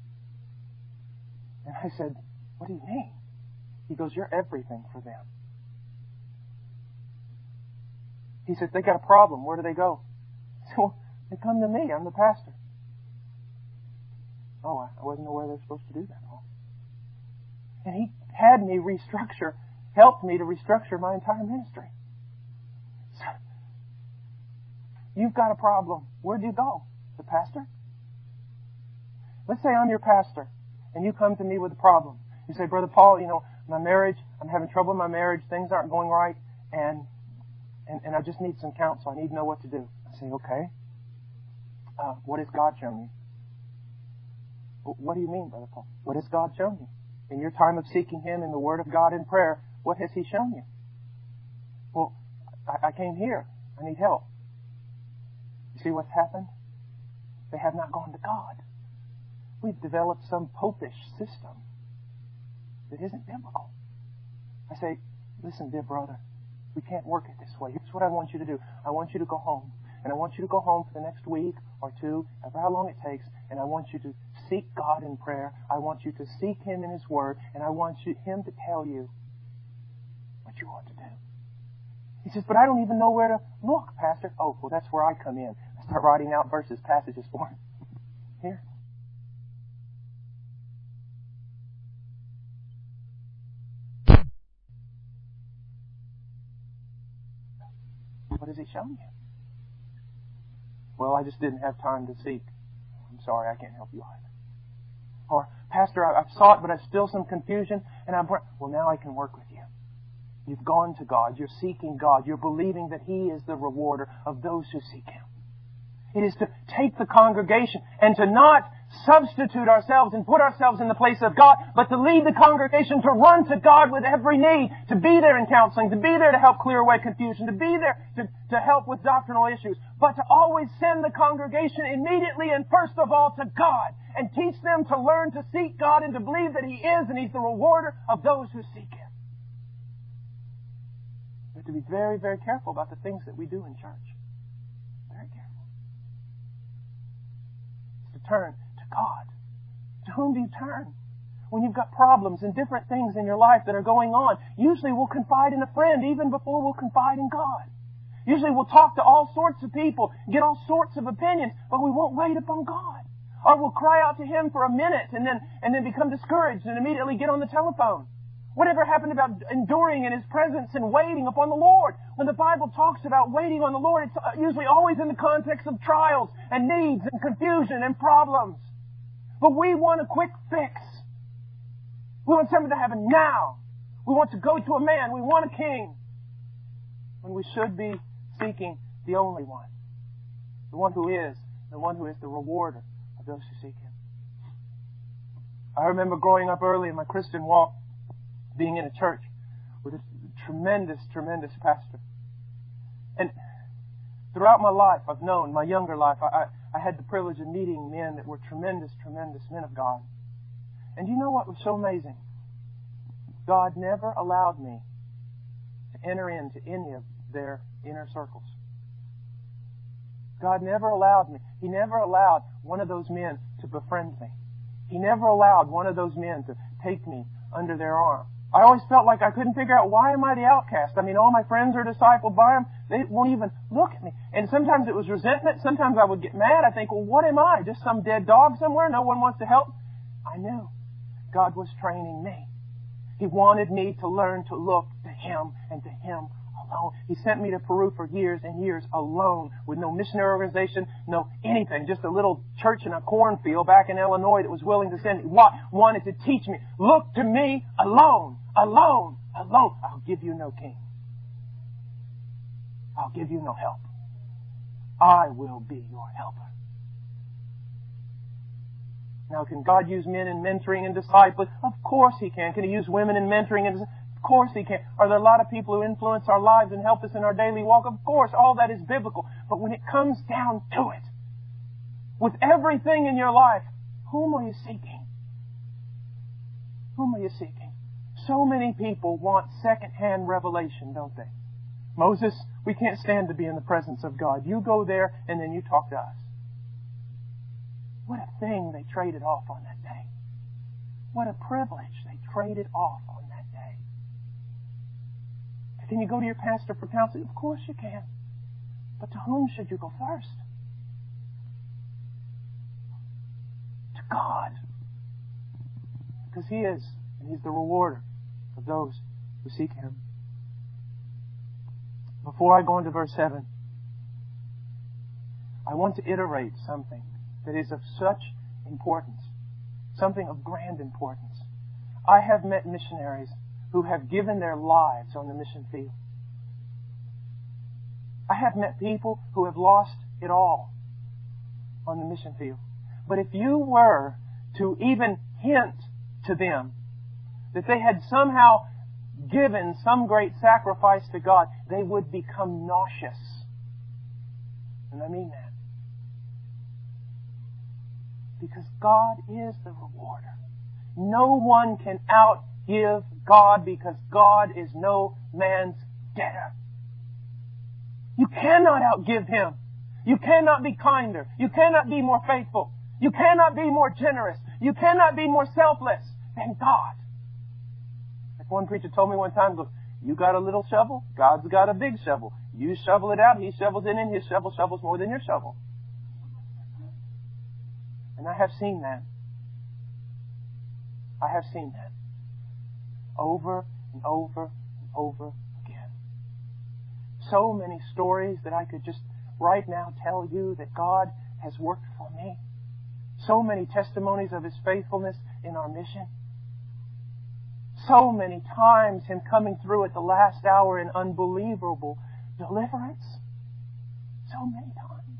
And I said, "What do you mean?" He goes, "You're everything for them." He said, "They got a problem. Where do they go?" I said, "Well, they come to me. I'm the pastor." "Oh, I wasn't aware they were supposed to do that, Paul." And he had me helped me to restructure my entire ministry. So, you've got a problem. Where'd you go? The pastor? Let's say I'm your pastor, and you come to me with a problem. You say, "Brother Paul, my marriage, I'm having trouble in my marriage. Things aren't going right, and I just need some counsel. I need to know what to do." I say, "Okay. What has God shown you?" "What do you mean, Brother Paul? What has God shown you? In your time of seeking Him in the Word of God in prayer, what has He shown you?" "Well, I came here. I need help. You see what's happened? They have not gone to God. We've developed some popish system that isn't biblical. I say, listen, dear brother, we can't work it this way. Here's what I want you to do. I want you to go home. And I want you to go home for the next week or two, ever how long it takes, and I want you to seek God in prayer. I want you to seek Him in His Word, and I want Him to tell you what you ought to do. He says, but I don't even know where to look, Pastor. Oh, well, that's where I come in. I start writing out verses, passages for him. Here. What has He shown you? Well, I just didn't have time to seek. I'm sorry, I can't help you either. Or, Pastor, I've sought, but there's still some confusion, and well, now I can work with you. You've gone to God. You're seeking God. You're believing that He is the rewarder of those who seek Him. It is to take the congregation and to not substitute ourselves and put ourselves in the place of God, but to lead the congregation to run to God with every need, to be there in counseling, to be there to help clear away confusion, to be there to help with doctrinal issues, but to always send the congregation immediately and first of all to God and teach them to learn to seek God and to believe that He is and He's the rewarder of those who seek Him. We have to be very, very careful about the things that we do in church. Very careful. It's to turn to God. To whom do you turn? When you've got problems and different things in your life that are going on, usually we'll confide in a friend even before we'll confide in God. Usually we'll talk to all sorts of people, get all sorts of opinions, but we won't wait upon God. Or we'll cry out to Him for a minute and then become discouraged and immediately get on the telephone. Whatever happened about enduring in His presence and waiting upon the Lord? When the Bible talks about waiting on the Lord, it's usually always in the context of trials and needs and confusion and problems. But we want a quick fix. We want something to happen now. We want to go to a man. We want a king. When we should be seeking the only one. The one who is the rewarder of those who seek Him. I remember growing up early in my Christian walk, being in a church with a tremendous, tremendous pastor. And throughout my life, I've known, my younger life, I had the privilege of meeting men that were tremendous, tremendous men of God. And you know what was so amazing? God never allowed me to enter into any of their inner circles. God never allowed me. He never allowed one of those men to befriend me. He never allowed one of those men to take me under their arm. I always felt like I couldn't figure out, why am I the outcast? I mean, all my friends are discipled by Him. They won't even look at me. And sometimes it was resentment. Sometimes I would get mad. I think, well, what am I? Just some dead dog somewhere? No one wants to help? I knew God was training me. He wanted me to learn to look to Him and to Him alone. He sent me to Peru for years and years alone, with no missionary organization, no anything. Just a little church in a cornfield back in Illinois that was willing to send me. Wanted to teach me. Look to me alone. Alone. Alone. I'll give you no king. I'll give you no help. I will be your helper. Now, can God use men in mentoring and discipling? Of course He can. Can He use women in mentoring and discipling? Of course He can. Are there a lot of people who influence our lives and help us in our daily walk? Of course, all that is biblical. But when it comes down to it, with everything in your life, whom are you seeking? Whom are you seeking? So many people want second-hand revelation, don't they? Moses, we can't stand to be in the presence of God. You go there and then you talk to us. What a thing they traded off on that day. What a privilege they traded off on that day. Can you go to your pastor for counseling? Of course you can. But to whom should you go first? To God. Because He is, and He's the rewarder of those who seek Him. Before I go into verse 7, I want to iterate something that is of such importance, something of grand importance. I have met missionaries who have given their lives on the mission field. I have met people who have lost it all on the mission field. But if you were to even hint to them that they had somehow given some great sacrifice to God, they would become nauseous. And I mean that. Because God is the rewarder. No one can outgive God because God is no man's debtor. You cannot outgive Him. You cannot be kinder. You cannot be more faithful. You cannot be more generous. You cannot be more selfless than God. Like one preacher told me one time, goes, you got a little shovel, God's got a big shovel. You shovel it out, He shovels it in, His shovel shovels more than your shovel. And I have seen that. I have seen that. Over and over and over again. So many stories that I could just right now tell you that God has worked for me. So many testimonies of His faithfulness in our mission. So many times Him coming through at the last hour in unbelievable deliverance. So many times.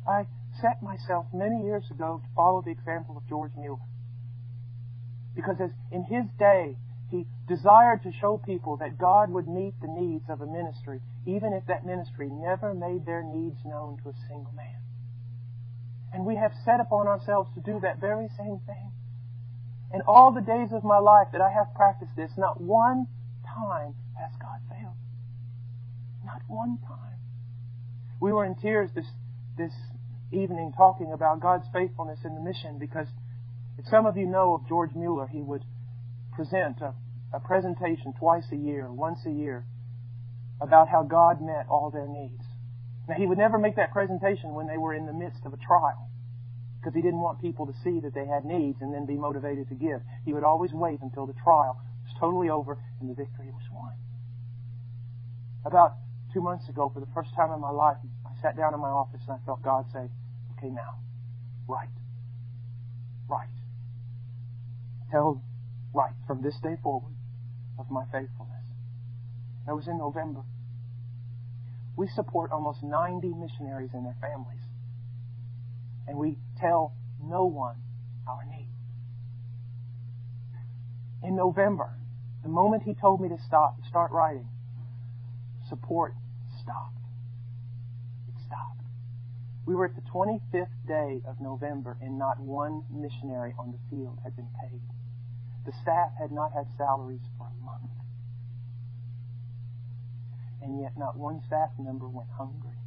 I set myself many years ago to follow the example of George Mueller. Because as in his day, he desired to show people that God would meet the needs of a ministry, even if that ministry never made their needs known to a single man. And we have set upon ourselves to do that very same thing. In all the days of my life that I have practiced this, not one time has God failed. Not one time. We were in tears this evening talking about God's faithfulness in the mission, because if some of you know of George Mueller, he would present a presentation twice a year, once a year, about how God met all their needs. Now, he would never make that presentation when they were in the midst of a trial, because he didn't want people to see that they had needs and then be motivated to give. He would always wait until the trial was totally over and the victory was won. About 2 months ago, for the first time in my life, I sat down in my office and I felt God say, okay, now, write. Tell, write from this day forward of my faithfulness. That was in November. We support almost 90 missionaries and their families. And we tell no one our need. In November, the moment he told me to start writing, support stopped. It stopped. We were at the 25th day of November and not one missionary on the field had been paid. The staff had not had salaries for a month. And yet not one staff member went hungry.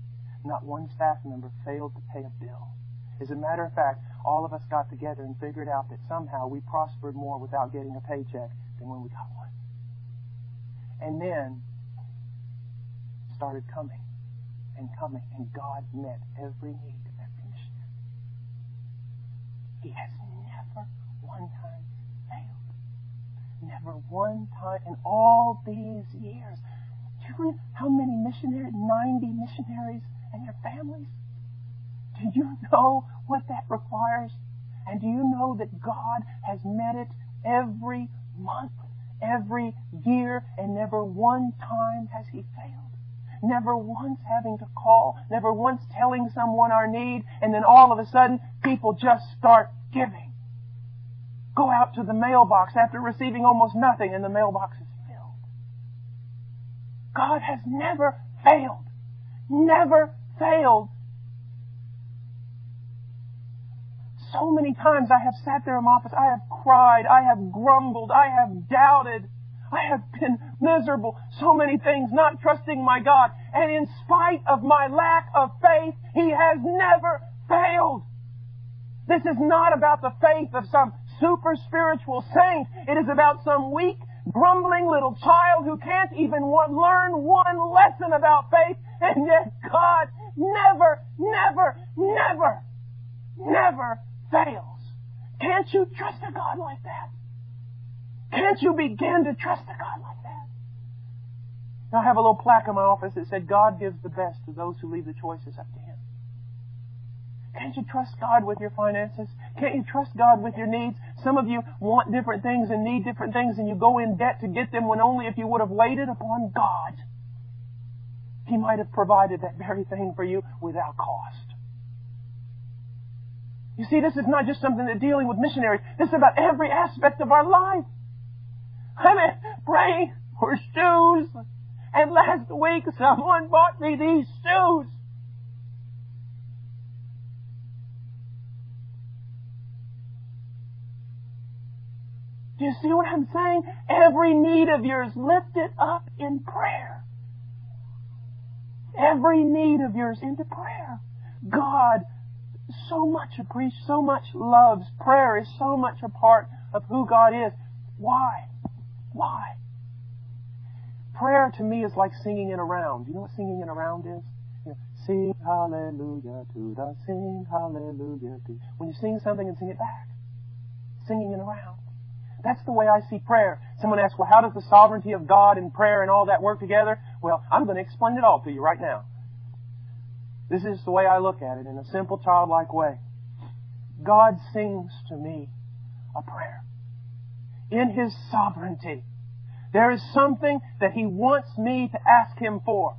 Not one staff member failed to pay a bill. As a matter of fact, all of us got together and figured out that somehow we prospered more without getting a paycheck than when we got one. And then started coming, and God met every need of every missionary. He has never one time failed. Never one time in all these years. Do you know how many missionaries? 90 missionaries and their families? Do you know what that requires? And do you know that God has met it every month, every year, and never one time has He failed? Never once having to call, never once telling someone our need, and then all of a sudden people just start giving. Go out to the mailbox after receiving almost nothing, and the mailbox is filled. God has never failed. Never failed. So many times I have sat there in my office, I have cried, I have grumbled, I have doubted, I have been miserable, so many things, not trusting my God. And in spite of my lack of faith, He has never failed. This is not about the faith of some super spiritual saint. It is about some weak, grumbling little child who can't even learn one lesson about faith. And yet God never fails. Can't you trust a God like that? Can't you begin to trust a God like that? Now, I have a little plaque in my office that said, God gives the best to those who leave the choices up to Him. Can't you trust God with your finances? Can't you trust God with your needs? Some of you want different things and need different things, and you go in debt to get them, when only if you would have waited upon God, He might have provided that very thing for you without cost. You see, this is not just something that's dealing with missionaries. This is about every aspect of our life. I'm praying for shoes. And last week someone bought me these shoes. Do you see what I'm saying? Every need of yours, lift it up in prayer. Every need of yours into prayer. God so much appreciates, so much loves. Prayer is so much a part of who God is. Why? Why? Prayer to me is like singing in a round. You know what singing in a round is? You know, sing hallelujah to the sing hallelujah to. When you sing something and sing it back. Singing in a round. That's the way I see prayer. Someone asks, well, how does the sovereignty of God and prayer and all that work together? Well, I'm going to explain it all to you right now. This is the way I look at it in a simple, childlike way. God sings to me a prayer. In His sovereignty, there is something that He wants me to ask Him for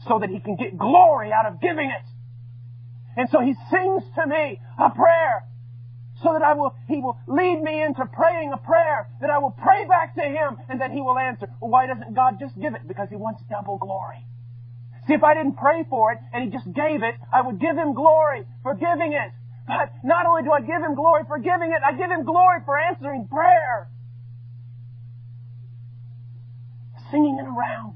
so that He can get glory out of giving it. And so He sings to me a prayer so that He will lead me into praying a prayer that I will pray back to Him and that He will answer. Well, why doesn't God just give it? Because He wants double glory. See, if I didn't pray for it and He just gave it, I would give Him glory for giving it. But not only do I give Him glory for giving it, I give Him glory for answering prayer. Singing it around.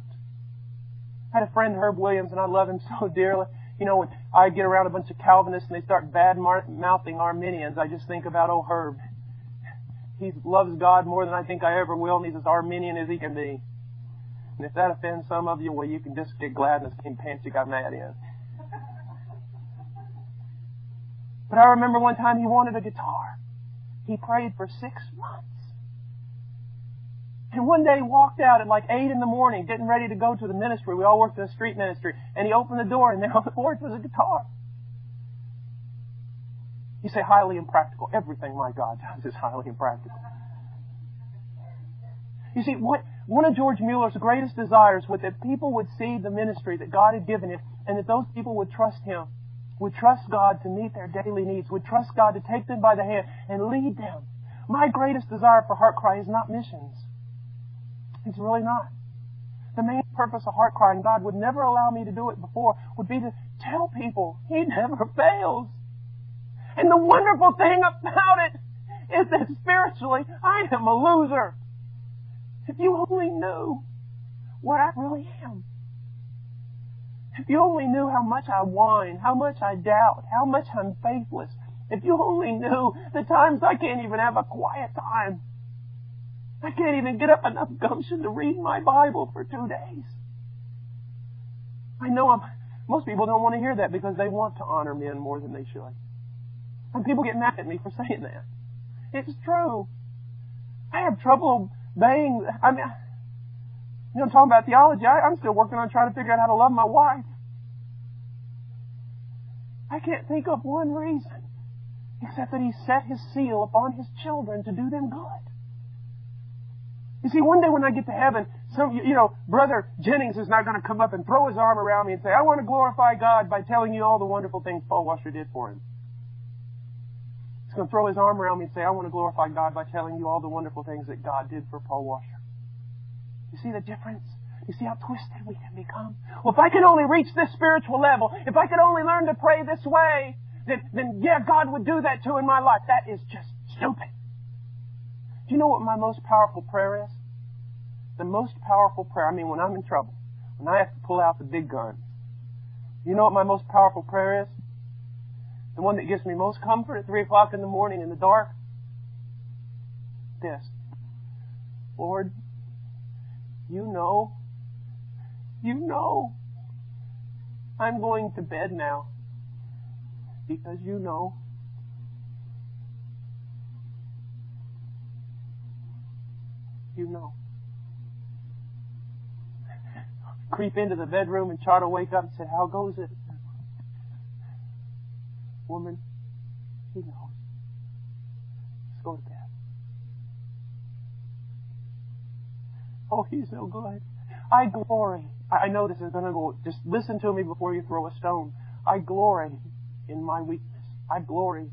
I had a friend, Herb Williams, and I love him so dearly. You know, when I get around a bunch of Calvinists and they start bad-mouthing Arminians, I just think about, oh, Herb. He loves God more than I think I ever will, and he's as Arminian as he can be. And if that offends some of you, well, you can just get glad in the same pants you got mad in. But I remember one time he wanted a guitar. He prayed for 6 months. And one day he walked out at like 8 in the morning, getting ready to go to the ministry. We all worked in a street ministry. And he opened the door, and there on the porch was a guitar. You say highly impractical. Everything my God does is highly impractical. You see, one of George Mueller's greatest desires was that people would see the ministry that God had given him, and that those people would trust him, would trust God to meet their daily needs, would trust God to take them by the hand and lead them. My greatest desire for Heart Cry is not missions. It's really not. The main purpose of Heart Cry, and God would never allow me to do it before, would be to tell people He never fails. And the wonderful thing about it is that spiritually, I am a loser. If you only knew what I really am. If you only knew how much I whine, how much I doubt, how much I'm faithless. If you only knew the times I can't even have a quiet time. I can't even get up enough gumption to read my Bible for 2 days. I know most people don't want to hear that because they want to honor men more than they should. And people get mad at me for saying that. It's true. I have trouble obeying. I'm talking about theology. I'm still working on trying to figure out how to love my wife. I can't think of one reason except that He set His seal upon His children to do them good. You see, one day when I get to heaven, Brother Jennings is not going to come up and throw his arm around me and say, I want to glorify God by telling you all the wonderful things Paul Washer did for him. He's going to throw his arm around me and say, I want to glorify God by telling you all the wonderful things that God did for Paul Washer. You see the difference? You see how twisted we can become? Well, if I can only reach this spiritual level, if I could only learn to pray this way, then yeah, God would do that too in my life. That is just stupid. Do you know what my most powerful prayer is? The most powerful prayer, when I'm in trouble, when I have to pull out the big guns. You know what my most powerful prayer is? The one that gives me most comfort at 3 o'clock in the morning in the dark? This. Lord, you know, I'm going to bed now because you know. You know. Creep into the bedroom and try to wake up and say, how goes it? Woman, He knows. Let's go to bed. Oh, He's so good. I glory. I know this is going to go. Just listen to me before you throw a stone. I glory in my weakness. I glory.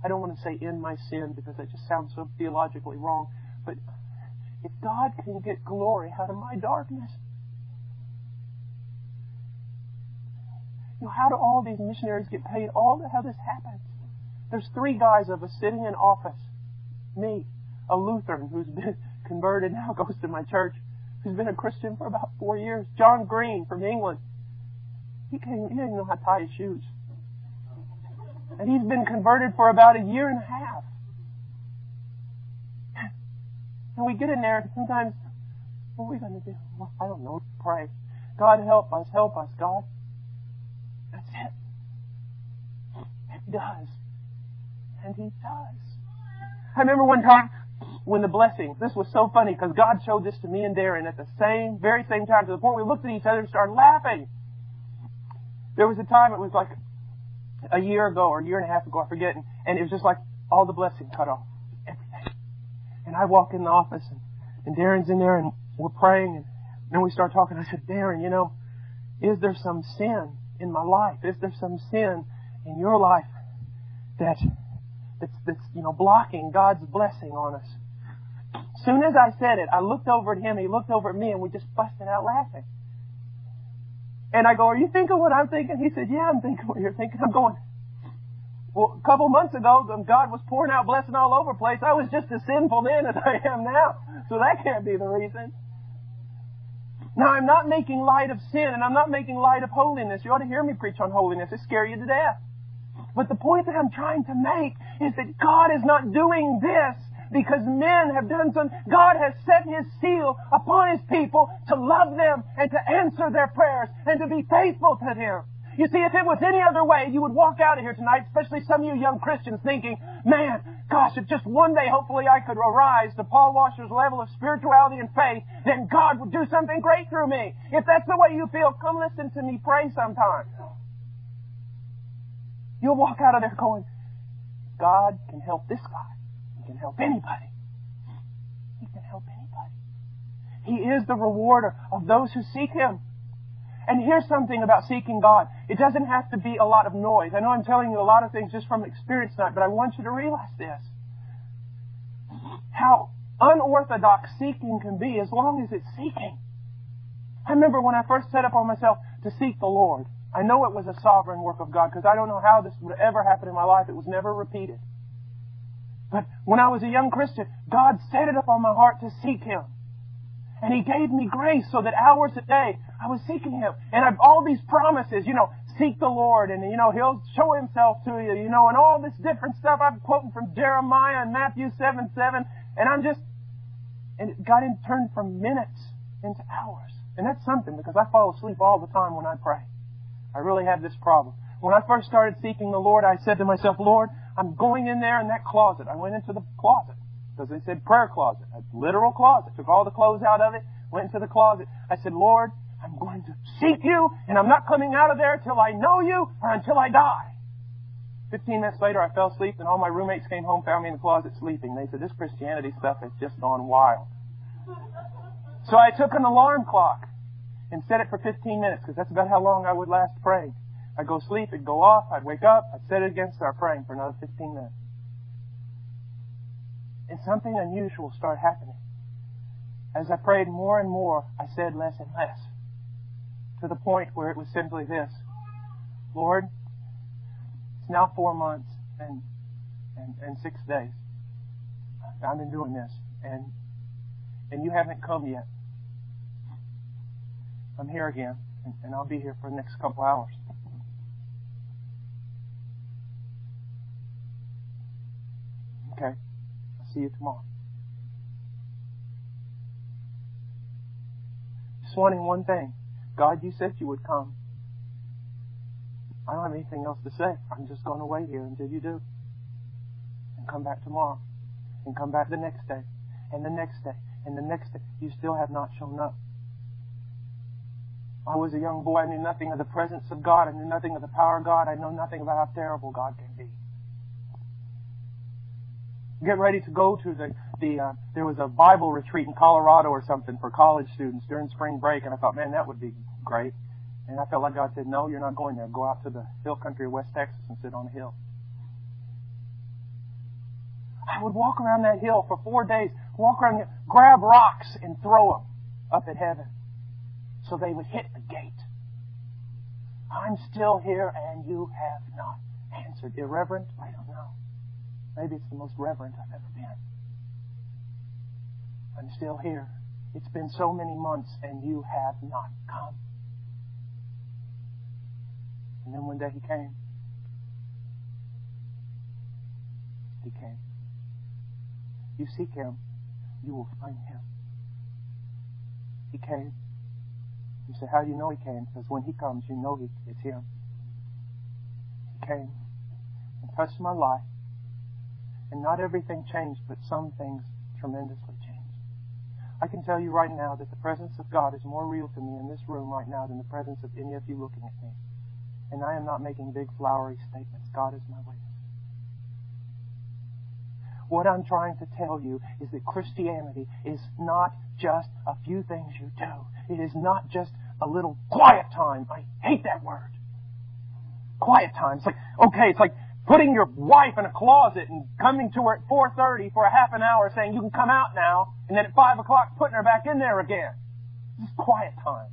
I don't want to say in my sin because that just sounds so theologically wrong. But if God can get glory out of my darkness, how do all these missionaries get paid? How this happens? There's 3 guys of us sitting in office. Me, a Lutheran who's been converted, now goes to my church, who's been a Christian for about 4 years. John Green from England. He didn't even know how to tie his shoes. And he's been converted for about a year and a half. And we get in there, and sometimes, what are we going to do? Well, I don't know. Pray. God, help us, God. That's it. And He does. And He does. I remember one time when the blessing, this was so funny because God showed this to me and Darren at the very same time, to the point we looked at each other and started laughing. There was a time, it was like a year ago or a year and a half ago, I forget, and it was just like all the blessing cut off. Everything. And I walk in the office and Darren's in there and we're praying and then we start talking. I said, Darren, is there some sin in my life? Is there some sin in your life that's blocking God's blessing on us? As soon as I said it, I looked over at him, he looked over at me, and we just busted out laughing. And I go, are you thinking what I'm thinking? He said, yeah, I'm thinking what you're thinking. I'm going, well, a couple months ago, God was pouring out blessing all over the place. I was just as sinful then as I am now. So that can't be the reason. Now, I'm not making light of sin, and I'm not making light of holiness. You ought to hear me preach on holiness. It scare you to death. But the point that I'm trying to make is that God is not doing this because men have done something. God has set His seal upon His people to love them and to answer their prayers and to be faithful to them. You see, if it was any other way, you would walk out of here tonight, especially some of you young Christians, thinking, man, gosh, if just one day hopefully I could arise to Paul Washer's level of spirituality and faith, then God would do something great through me. If that's the way you feel, come listen to me pray sometime. You'll walk out of there going, God can help this guy. He can help anybody. He can help anybody. He is the rewarder of those who seek Him. And here's something about seeking God. It doesn't have to be a lot of noise. I know I'm telling you a lot of things just from experience tonight, but I want you to realize this. How unorthodox seeking can be as long as it's seeking. I remember when I first set up on myself to seek the Lord. I know it was a sovereign work of God because I don't know how this would ever happen in my life. It was never repeated. But when I was a young Christian, God set it up on my heart to seek Him. And He gave me grace so that hours a day I was seeking Him. And I've all these promises, seek the Lord and, He'll show Himself to you, and all this different stuff. I'm quoting from Jeremiah and Matthew 7:7. And it got turned from minutes into hours. And that's something because I fall asleep all the time when I pray. I really have this problem. When I first started seeking the Lord, I said to myself, Lord, I'm going in there in that closet. I went into the closet because they said prayer closet, a literal closet. Took all the clothes out of it, went into the closet. I said, Lord, I'm going to seek You, and I'm not coming out of there till I know You or until I die. 15 minutes later, I fell asleep, and all my roommates came home, found me in the closet sleeping. They said, this Christianity stuff has just gone wild. So I took an alarm clock and set it for 15 minutes, because that's about how long I would last praying. I'd go sleep, it'd go off, I'd wake up, I'd set it again, start praying for another 15 minutes. And something unusual started happening. As I prayed more and more, I said less and less, to the point where it was simply this: Lord, it's now 4 months and 6 days. I've been doing this, and You haven't come yet. I'm here again, and I'll be here for the next couple hours. Okay, I'll see you tomorrow. Just wanting one thing. God, You said You would come. I don't have anything else to say. I'm just going to wait here until You do. And come back tomorrow. And come back the next day. And the next day. And the next day. You still have not shown up. I was a young boy. I knew nothing of the presence of God. I knew nothing of the power of God. I know nothing about how terrible God can be. Get ready to go to there was a Bible retreat in Colorado or something for college students during spring break, and I thought, man, that would be great. And I felt like God said, no, you're not going there. Go out to the hill country of West Texas and sit on a hill. I would walk around that hill for 4 days walk around here, grab rocks and throw them up at heaven so they would hit the gate. I'm still here and you have not answered. Irreverent? I don't know. Maybe it's the most reverent I've ever been. I'm still here. It's been so many months and you have not come. And then one day He came. He came. You seek Him, you will find Him. He came. You say, how do you know He came? Because when He comes, you know it's Him. He came and touched my life. And not everything changed, but some things tremendously changed. I can tell you right now that the presence of God is more real to me in this room right now than the presence of any of you looking at me. And I am not making big flowery statements. God is my witness. What I'm trying to tell you is that Christianity is not just a few things you do. It is not just a little quiet time. I hate that word. Quiet time. It's like putting your wife in a closet and coming to her at 4:30 for a half an hour saying you can come out now, and then at 5 o'clock putting her back in there again. This is quiet time.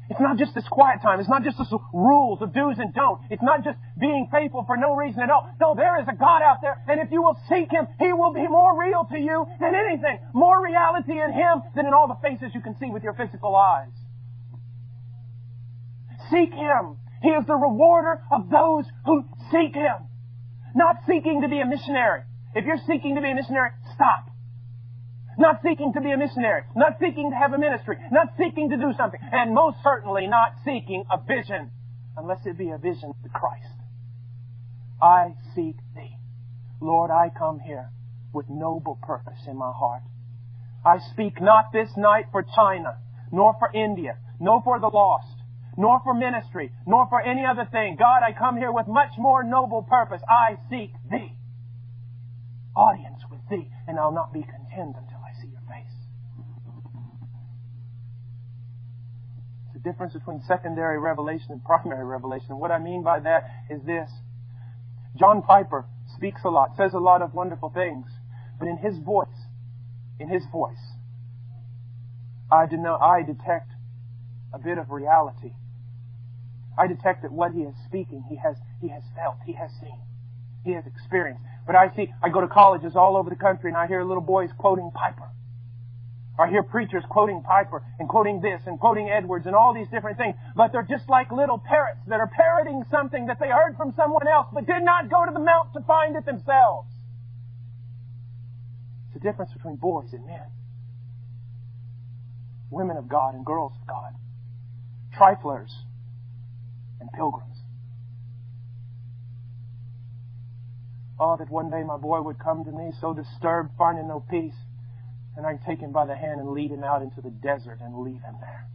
It's not just this quiet time. It's not just this rules of do's and don'ts. It's not just being faithful for no reason at all. No, there is a God out there, and if you will seek Him, He will be more real to you than anything. More reality in Him than in all the faces you can see with your physical eyes. Seek Him. He is the rewarder of those who seek Him. Not seeking to be a missionary. If you're seeking to be a missionary, stop. Not seeking to be a missionary. Not seeking to have a ministry. Not seeking to do something. And most certainly not seeking a vision. Unless it be a vision to Christ. I seek Thee. Lord, I come here with noble purpose in my heart. I speak not this night for China, nor for India, nor for the lost, nor for ministry, nor for any other thing. God, I come here with much more noble purpose. I seek Thee. Audience with Thee, and I'll not be content until I see Your face. It's the difference between secondary revelation and primary revelation. And what I mean by that is this. John Piper speaks a lot, says a lot of wonderful things, but in his voice, I detect a bit of reality. I detect that what he is speaking, he has felt, he has seen, he has experienced. But I go to colleges all over the country and I hear little boys quoting Piper. I hear preachers quoting Piper and quoting this and quoting Edwards and all these different things. But they're just like little parrots that are parroting something that they heard from someone else but did not go to the mount to find it themselves. It's the difference between boys and men. Women of God and girls of God. Triflers and pilgrims. Oh, that one day my boy would come to me so disturbed, finding no peace, and I'd take him by the hand and lead him out into the desert and leave him there.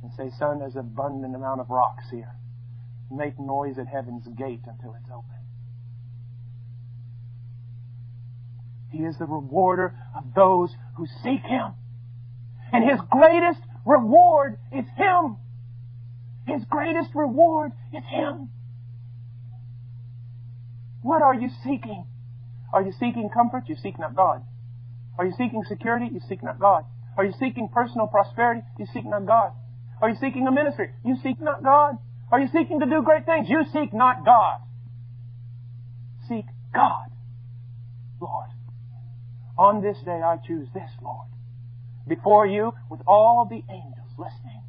And say, son, there's an abundant amount of rocks here. Make noise at heaven's gate until it's open. He is the rewarder of those who seek Him. And His greatest reward is Him. His greatest reward is Him. What are you seeking? Are you seeking comfort? You seek not God. Are you seeking security? You seek not God. Are you seeking personal prosperity? You seek not God. Are you seeking a ministry? You seek not God. Are you seeking to do great things? You seek not God. Seek God. Lord, on this day I choose this, Lord. Before You, with all the angels listening.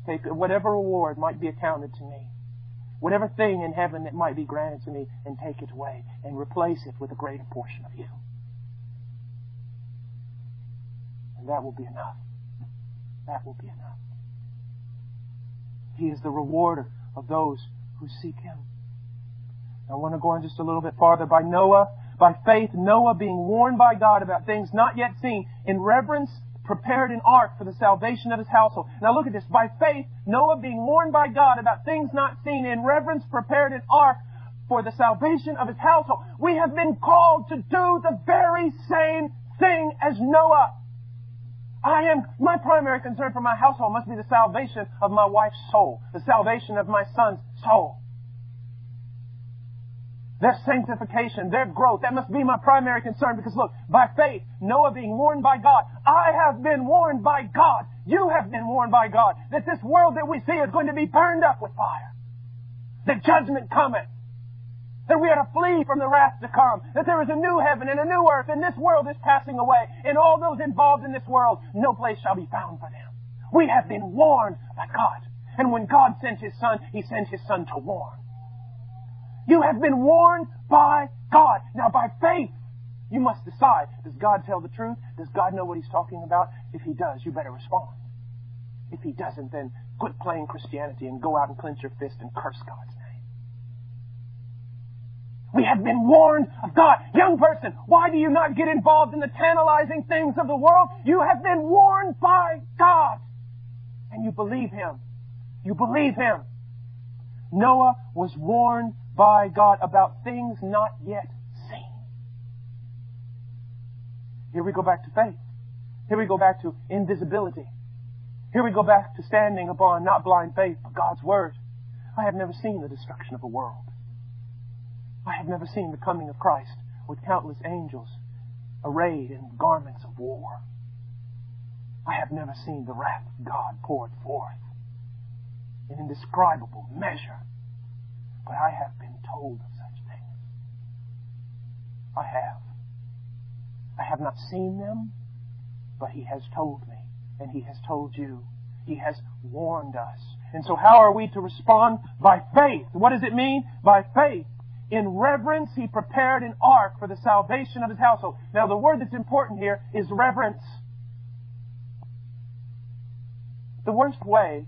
Take whatever reward might be accounted to me. Whatever thing in heaven that might be granted to me, and take it away and replace it with a greater portion of You. And that will be enough. That will be enough. He is the rewarder of those who seek Him. I want to go on just a little bit farther. By faith, Noah, being warned by God about things not yet seen, in reverence prepared an ark for the salvation of his household. Now look at this. By faith, Noah, being warned by God about things not seen, in reverence prepared an ark for the salvation of his household. We have been called to do the very same thing as Noah. My primary concern for my household must be the salvation of my wife's soul, the salvation of my son's soul. their sanctification, their growth. That must be my primary concern because look, by faith, Noah being warned by God, I have been warned by God. You have been warned by God that this world that we see is going to be burned up with fire. That judgment cometh. That we are to flee from the wrath to come. That there is a new heaven and a new earth and this world is passing away. And all those involved in this world, no place shall be found for them. We have been warned by God. And when God sent His Son, He sent His Son to warn. You have been warned by God. Now by faith, you must decide, does God tell the truth? Does God know what He's talking about? If He does, you better respond. If He doesn't, then quit playing Christianity and go out and clench your fist and curse God's name. We have been warned of God. Young person, why do you not get involved in the tantalizing things of the world? You have been warned by God. And you believe Him. You believe Him. Noah was warned by God about things not yet seen. Here we go back to faith. Here we go back to invisibility. Here we go back to standing upon not blind faith, but God's Word. I have never seen the destruction of a world. I have never seen the coming of Christ with countless angels arrayed in garments of war. I have never seen the wrath of God poured forth in indescribable measure. But I have been told of such things. I have. I have not seen them, but He has told me, and He has told you. He has warned us. And so how are we to respond? By faith. What does it mean? By faith. In reverence, He prepared an ark for the salvation of His household. Now the word that's important here is reverence. The worst way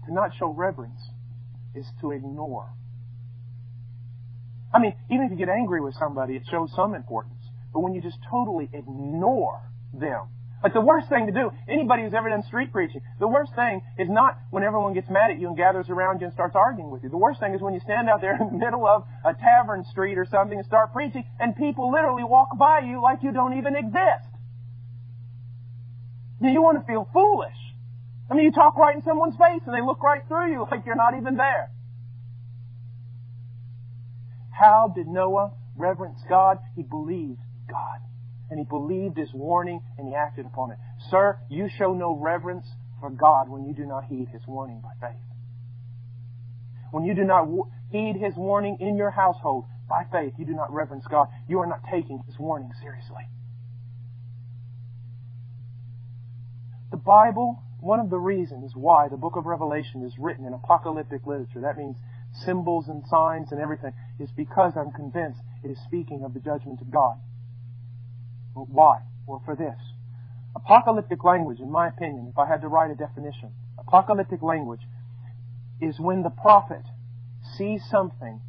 to not show reverence is to ignore. I mean, even if you get angry with somebody, it shows some importance. But when you just totally ignore them, like the worst thing to do, anybody who's ever done street preaching, the worst thing is not when everyone gets mad at you and gathers around you and starts arguing with you. The worst thing is when you stand out there in the middle of a tavern street or something and start preaching and people literally walk by you like you don't even exist. Now, you want to feel foolish. I mean, you talk right in someone's face and they look right through you like you're not even there. How did Noah reverence God? He believed God. And he believed His warning and he acted upon it. Sir, you show no reverence for God when you do not heed His warning by faith. When you do not heed His warning in your household by faith, you do not reverence God. You are not taking His warning seriously. The Bible, one of the reasons why the book of Revelation is written in apocalyptic literature, that means symbols and signs and everything, is because I'm convinced it is speaking of the judgment of God. Well, why? Well, for this. Apocalyptic language, in my opinion, if I had to write a definition, apocalyptic language is when the prophet sees something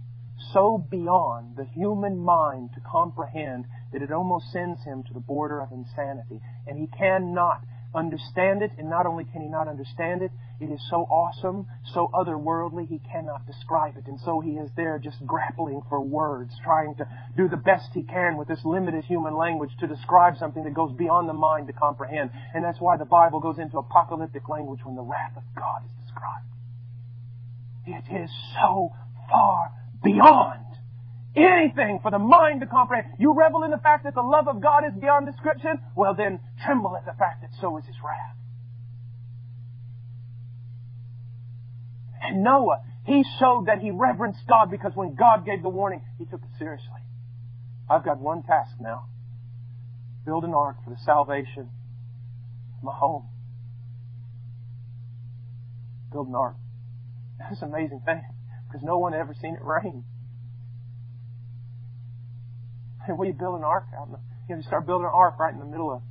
so beyond the human mind to comprehend that it almost sends him to the border of insanity. And he cannot understand it, and not only can he not understand it, it is so awesome, so otherworldly, he cannot describe it. And so he is there just grappling for words, trying to do the best he can with this limited human language to describe something that goes beyond the mind to comprehend. And that's why the Bible goes into apocalyptic language when the wrath of God is described. It is so far beyond anything for the mind to comprehend. You revel in the fact that the love of God is beyond description? Well, then tremble at the fact that so is His wrath. And Noah, he showed that he reverenced God because when God gave the warning, he took it seriously. I've got one task now. Build an ark for the salvation of my home. Build an ark. That's an amazing thing because no one had ever seen it rain. And when you build an ark out in the, you start building an ark right in the middle of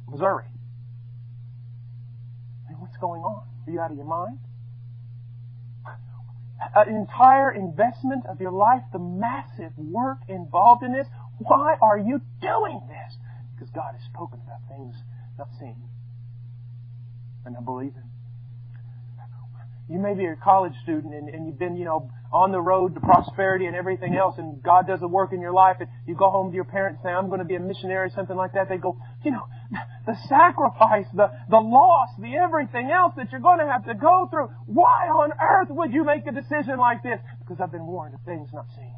Missouri. I mean, what's going on? Are you out of your mind? An entire investment of your life, the massive work involved in this. Why are you doing this? Because God has spoken about things not seen. And I believe Him. You may be a college student and you've been, on the road to prosperity and everything else, and God does a work in your life, and you go home to your parents and say, I'm going to be a missionary, something like that. They go, the sacrifice, the loss, the everything else that you're going to have to go through. Why on earth would you make a decision like this? Because I've been warned of things not seen.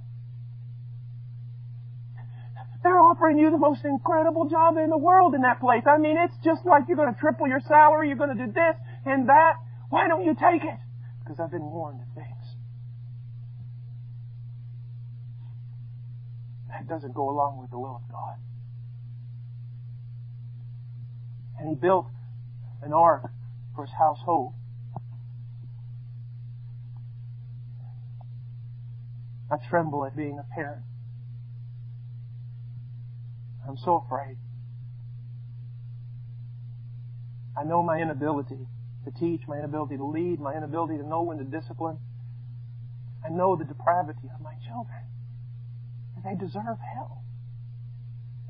They're offering you the most incredible job in the world in that place. I mean, it's just like you're going to triple your salary, you're going to do this and that. Why don't you take it? Because I've been warned of things. That doesn't go along with the will of God. And He built an ark for His household. I tremble at being a parent. I'm so afraid. I know my inability to teach, my inability to lead, my inability to know when to discipline. I know the depravity of my children. And they deserve hell.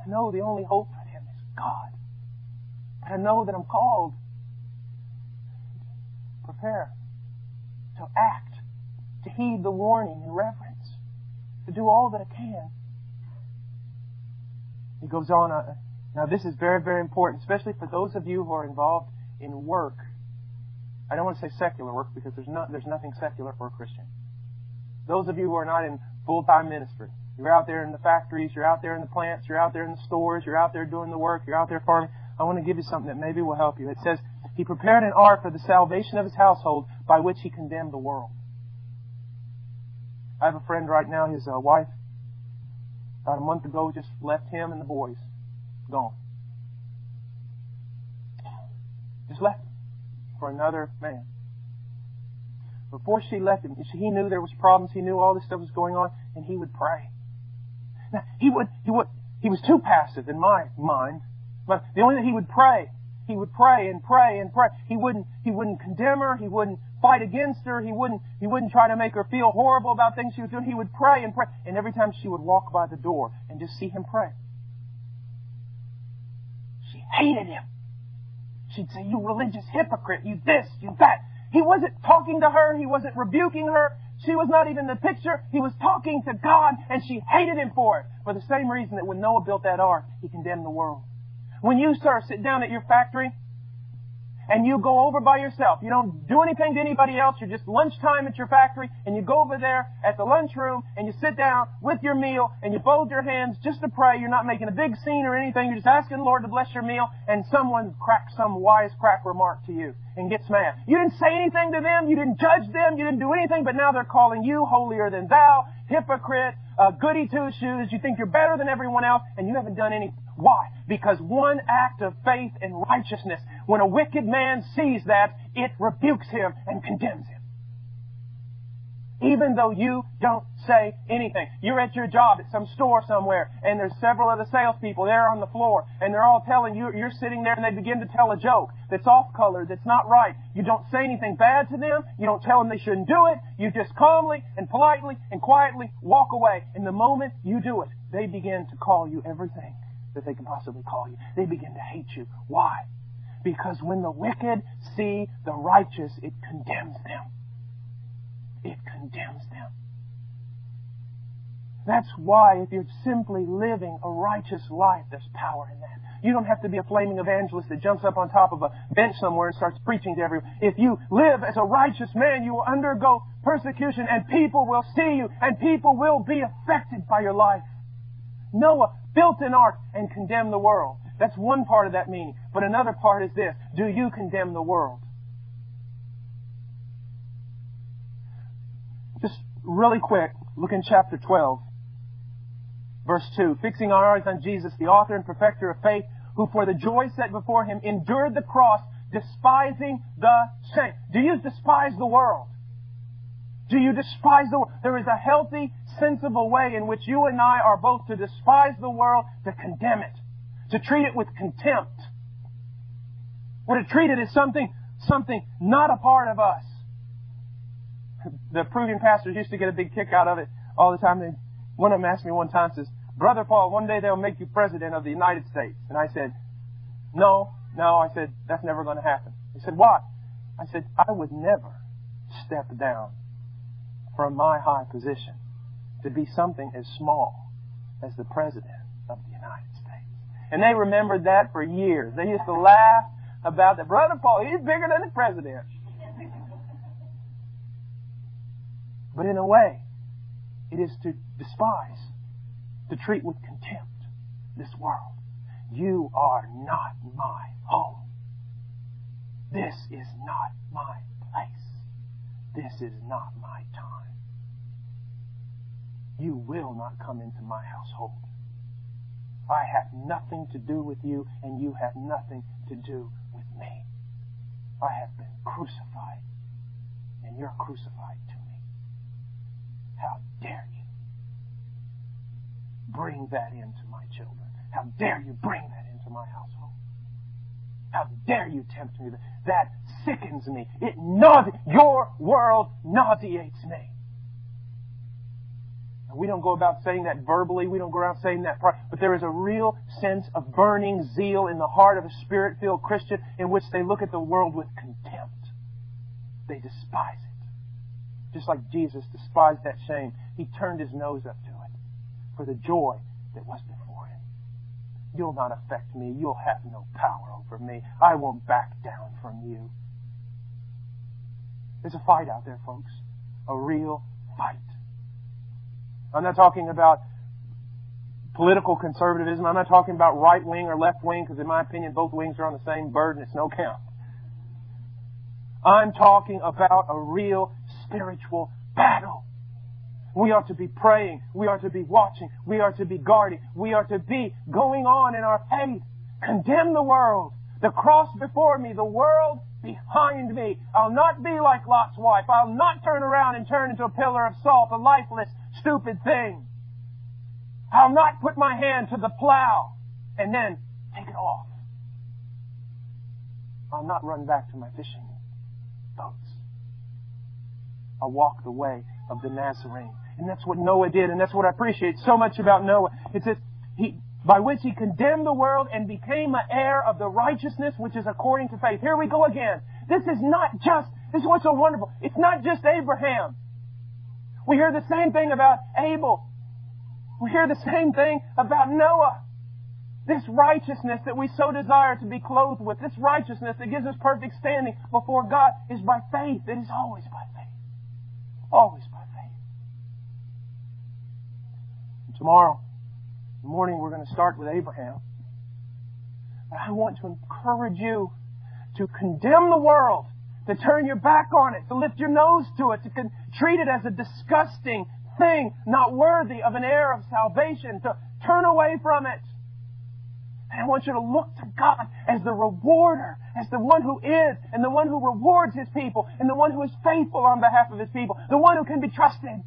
I know the only hope for them is God. But I know that I'm called to prepare, to act, to heed the warning in reverence, to do all that I can. He goes on, now this is very, very important, especially for those of you who are involved in work. I don't want to say secular work because there's nothing secular for a Christian. Those of you who are not in full-time ministry, you're out there in the factories, you're out there in the plants, you're out there in the stores, you're out there doing the work, you're out there farming. I want to give you something that maybe will help you. It says, He prepared an ark for the salvation of His household by which He condemned the world. I have a friend right now, his wife, about a month ago, just left him and the boys. Gone. Just left him for another man. Before she left him, he knew there was problems. He knew all this stuff was going on, and he would pray. Now, he was too passive in my mind. But the only thing he would pray and pray and pray. He wouldn't condemn her. He wouldn't fight against her. He wouldn't try to make her feel horrible about things she was doing. He would pray and pray. And every time she would walk by the door and just see him pray, she hated him. She'd say, "You religious hypocrite, you this, you that." He wasn't talking to her. He wasn't rebuking her. She was not even the picture. He was talking to God, and she hated him for it. For the same reason that when Noah built that ark, he condemned the world. When you, sir, sit down at your factory and you go over by yourself, you don't do anything to anybody else, you're just lunchtime at your factory, and you go over there at the lunchroom and you sit down with your meal and you fold your hands just to pray. You're not making a big scene or anything. You're just asking the Lord to bless your meal, and someone cracks some wisecrack remark to you and gets mad. You didn't say anything to them. You didn't judge them. You didn't do anything, but now they're calling you holier than thou, hypocrite, goody two-shoes. You think you're better than everyone else, and you haven't done anything. Why? Because one act of faith and righteousness, when a wicked man sees that, it rebukes him and condemns him. Even though you don't say anything. You're at your job at some store somewhere, and there's several of the salespeople there on the floor, and they're all telling you, you're sitting there, and they begin to tell a joke that's off-color, that's not right. You don't say anything bad to them. You don't tell them they shouldn't do it. You just calmly and politely and quietly walk away. And the moment you do it, they begin to call you everything that they can possibly call you. They begin to hate you. Why? Because when the wicked see the righteous, it condemns them. It condemns them. That's why if you're simply living a righteous life, there's power in that. You don't have to be a flaming evangelist that jumps up on top of a bench somewhere and starts preaching to everyone. If you live as a righteous man, you will undergo persecution, and people will see you, and people will be affected by your life. Noah built an ark and condemned the world. That's one part of that meaning. But another part is this: do you condemn the world? Just really quick, look in chapter 12, verse 2. Fixing our eyes on Jesus, the author and perfecter of faith, who for the joy set before Him endured the cross, despising the shame. Do you despise the world? Do you despise the world? There is a healthy, sensible way in which you and I are both to despise the world, to condemn it, to treat it with contempt, or to treat it as something not a part of us. The proving pastors used to get a big kick out of it all the time. One of them asked me one time, says, "Brother Paul, one day they'll make you president of the United States." And I said, No. I said, "That's never going to happen." He said, "Why?" I said, "I would never step down from my high position to be something as small as the President of the United States." And they remembered that for years. They used to laugh about that. Brother Paul, he's bigger than the president. But in a way, it is to despise, to treat with contempt this world. You are not my home. This is not my place. This is not my time. You will not come into my household. I have nothing to do with you, and you have nothing to do with me. I have been crucified, and you're crucified to me. How dare you bring that into my children? How dare you bring that into my household? How dare you tempt me? That sickens me. Your world nauseates me. And we don't go about saying that verbally. We don't go around saying that. But there is a real sense of burning zeal in the heart of a Spirit-filled Christian in which they look at the world with contempt. They despise it. Just like Jesus despised that shame, He turned His nose up to it for the joy that was before Him. You'll not affect me. You'll have no power over me. I won't back down from you. There's a fight out there, folks. A real fight. I'm not talking about political conservatism. I'm not talking about right wing or left wing, because in my opinion, both wings are on the same bird and it's no count. I'm talking about a real spiritual battle. We are to be praying. We are to be watching. We are to be guarding. We are to be going on in our faith. Condemn the world. The cross before me, the world behind me. I'll not be like Lot's wife. I'll not turn around and turn into a pillar of salt, a lifeless, stupid thing. I'll not put my hand to the plow and then take it off. I'll not run back to my fishing boats. I'll walk the way of the Nazarene. And that's what Noah did, and that's what I appreciate so much about Noah. It says, by which he condemned the world and became an heir of the righteousness which is according to faith. Here we go again. This is what's so wonderful. It's not just Abraham. We hear the same thing about Abel. We hear the same thing about Noah. This righteousness that we so desire to be clothed with, this righteousness that gives us perfect standing before God, is by faith. It is always by faith. Always by faith. And tomorrow morning we're going to start with Abraham. But I want to encourage you to condemn the world, to turn your back on it, to lift your nose to it, to treat it as a disgusting thing, not worthy of an heir of salvation, to turn away from it. And I want you to look to God as the rewarder, as the one who is, and the one who rewards His people, and the one who is faithful on behalf of His people, the one who can be trusted.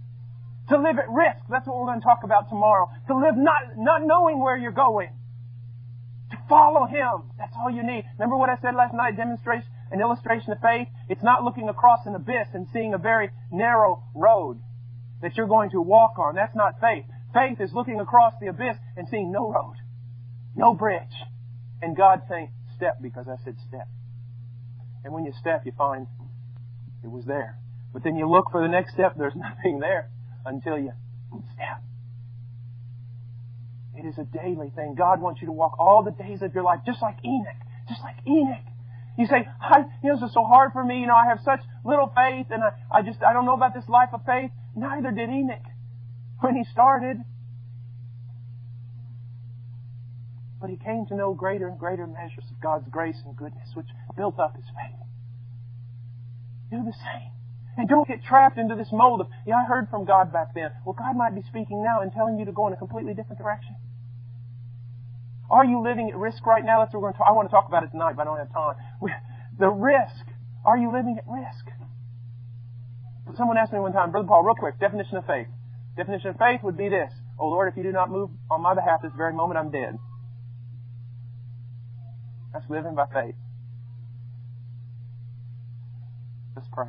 To live at risk. That's what we're going to talk about tomorrow. To live not knowing where you're going. To follow Him. That's all you need. Remember what I said last night? Demonstration, an illustration of faith. It's not looking across an abyss and seeing a very narrow road that you're going to walk on. That's not faith. Faith is looking across the abyss and seeing no road. No bridge. And God saying, step, because I said step. And when you step, you find it was there. But then you look for the next step, there's nothing there until you step. It is a daily thing. God wants you to walk all the days of your life, just like Enoch. Just like Enoch. You say, this is so hard for me. I have such little faith, and I don't know about this life of faith. Neither did Enoch when he started. But he came to know greater and greater measures of God's grace and goodness, which built up his faith. Do the same. And don't get trapped into this mold of, I heard from God back then. Well, God might be speaking now and telling you to go in a completely different direction. Are you living at risk right now? That's what we're going to talk. I want to talk about it tonight, but I don't have time. The risk. Are you living at risk? Someone asked me one time, Brother Paul, real quick, definition of faith. Definition of faith would be this. Oh, Lord, if you do not move on my behalf this very moment, I'm dead. That's living by faith. Let's pray.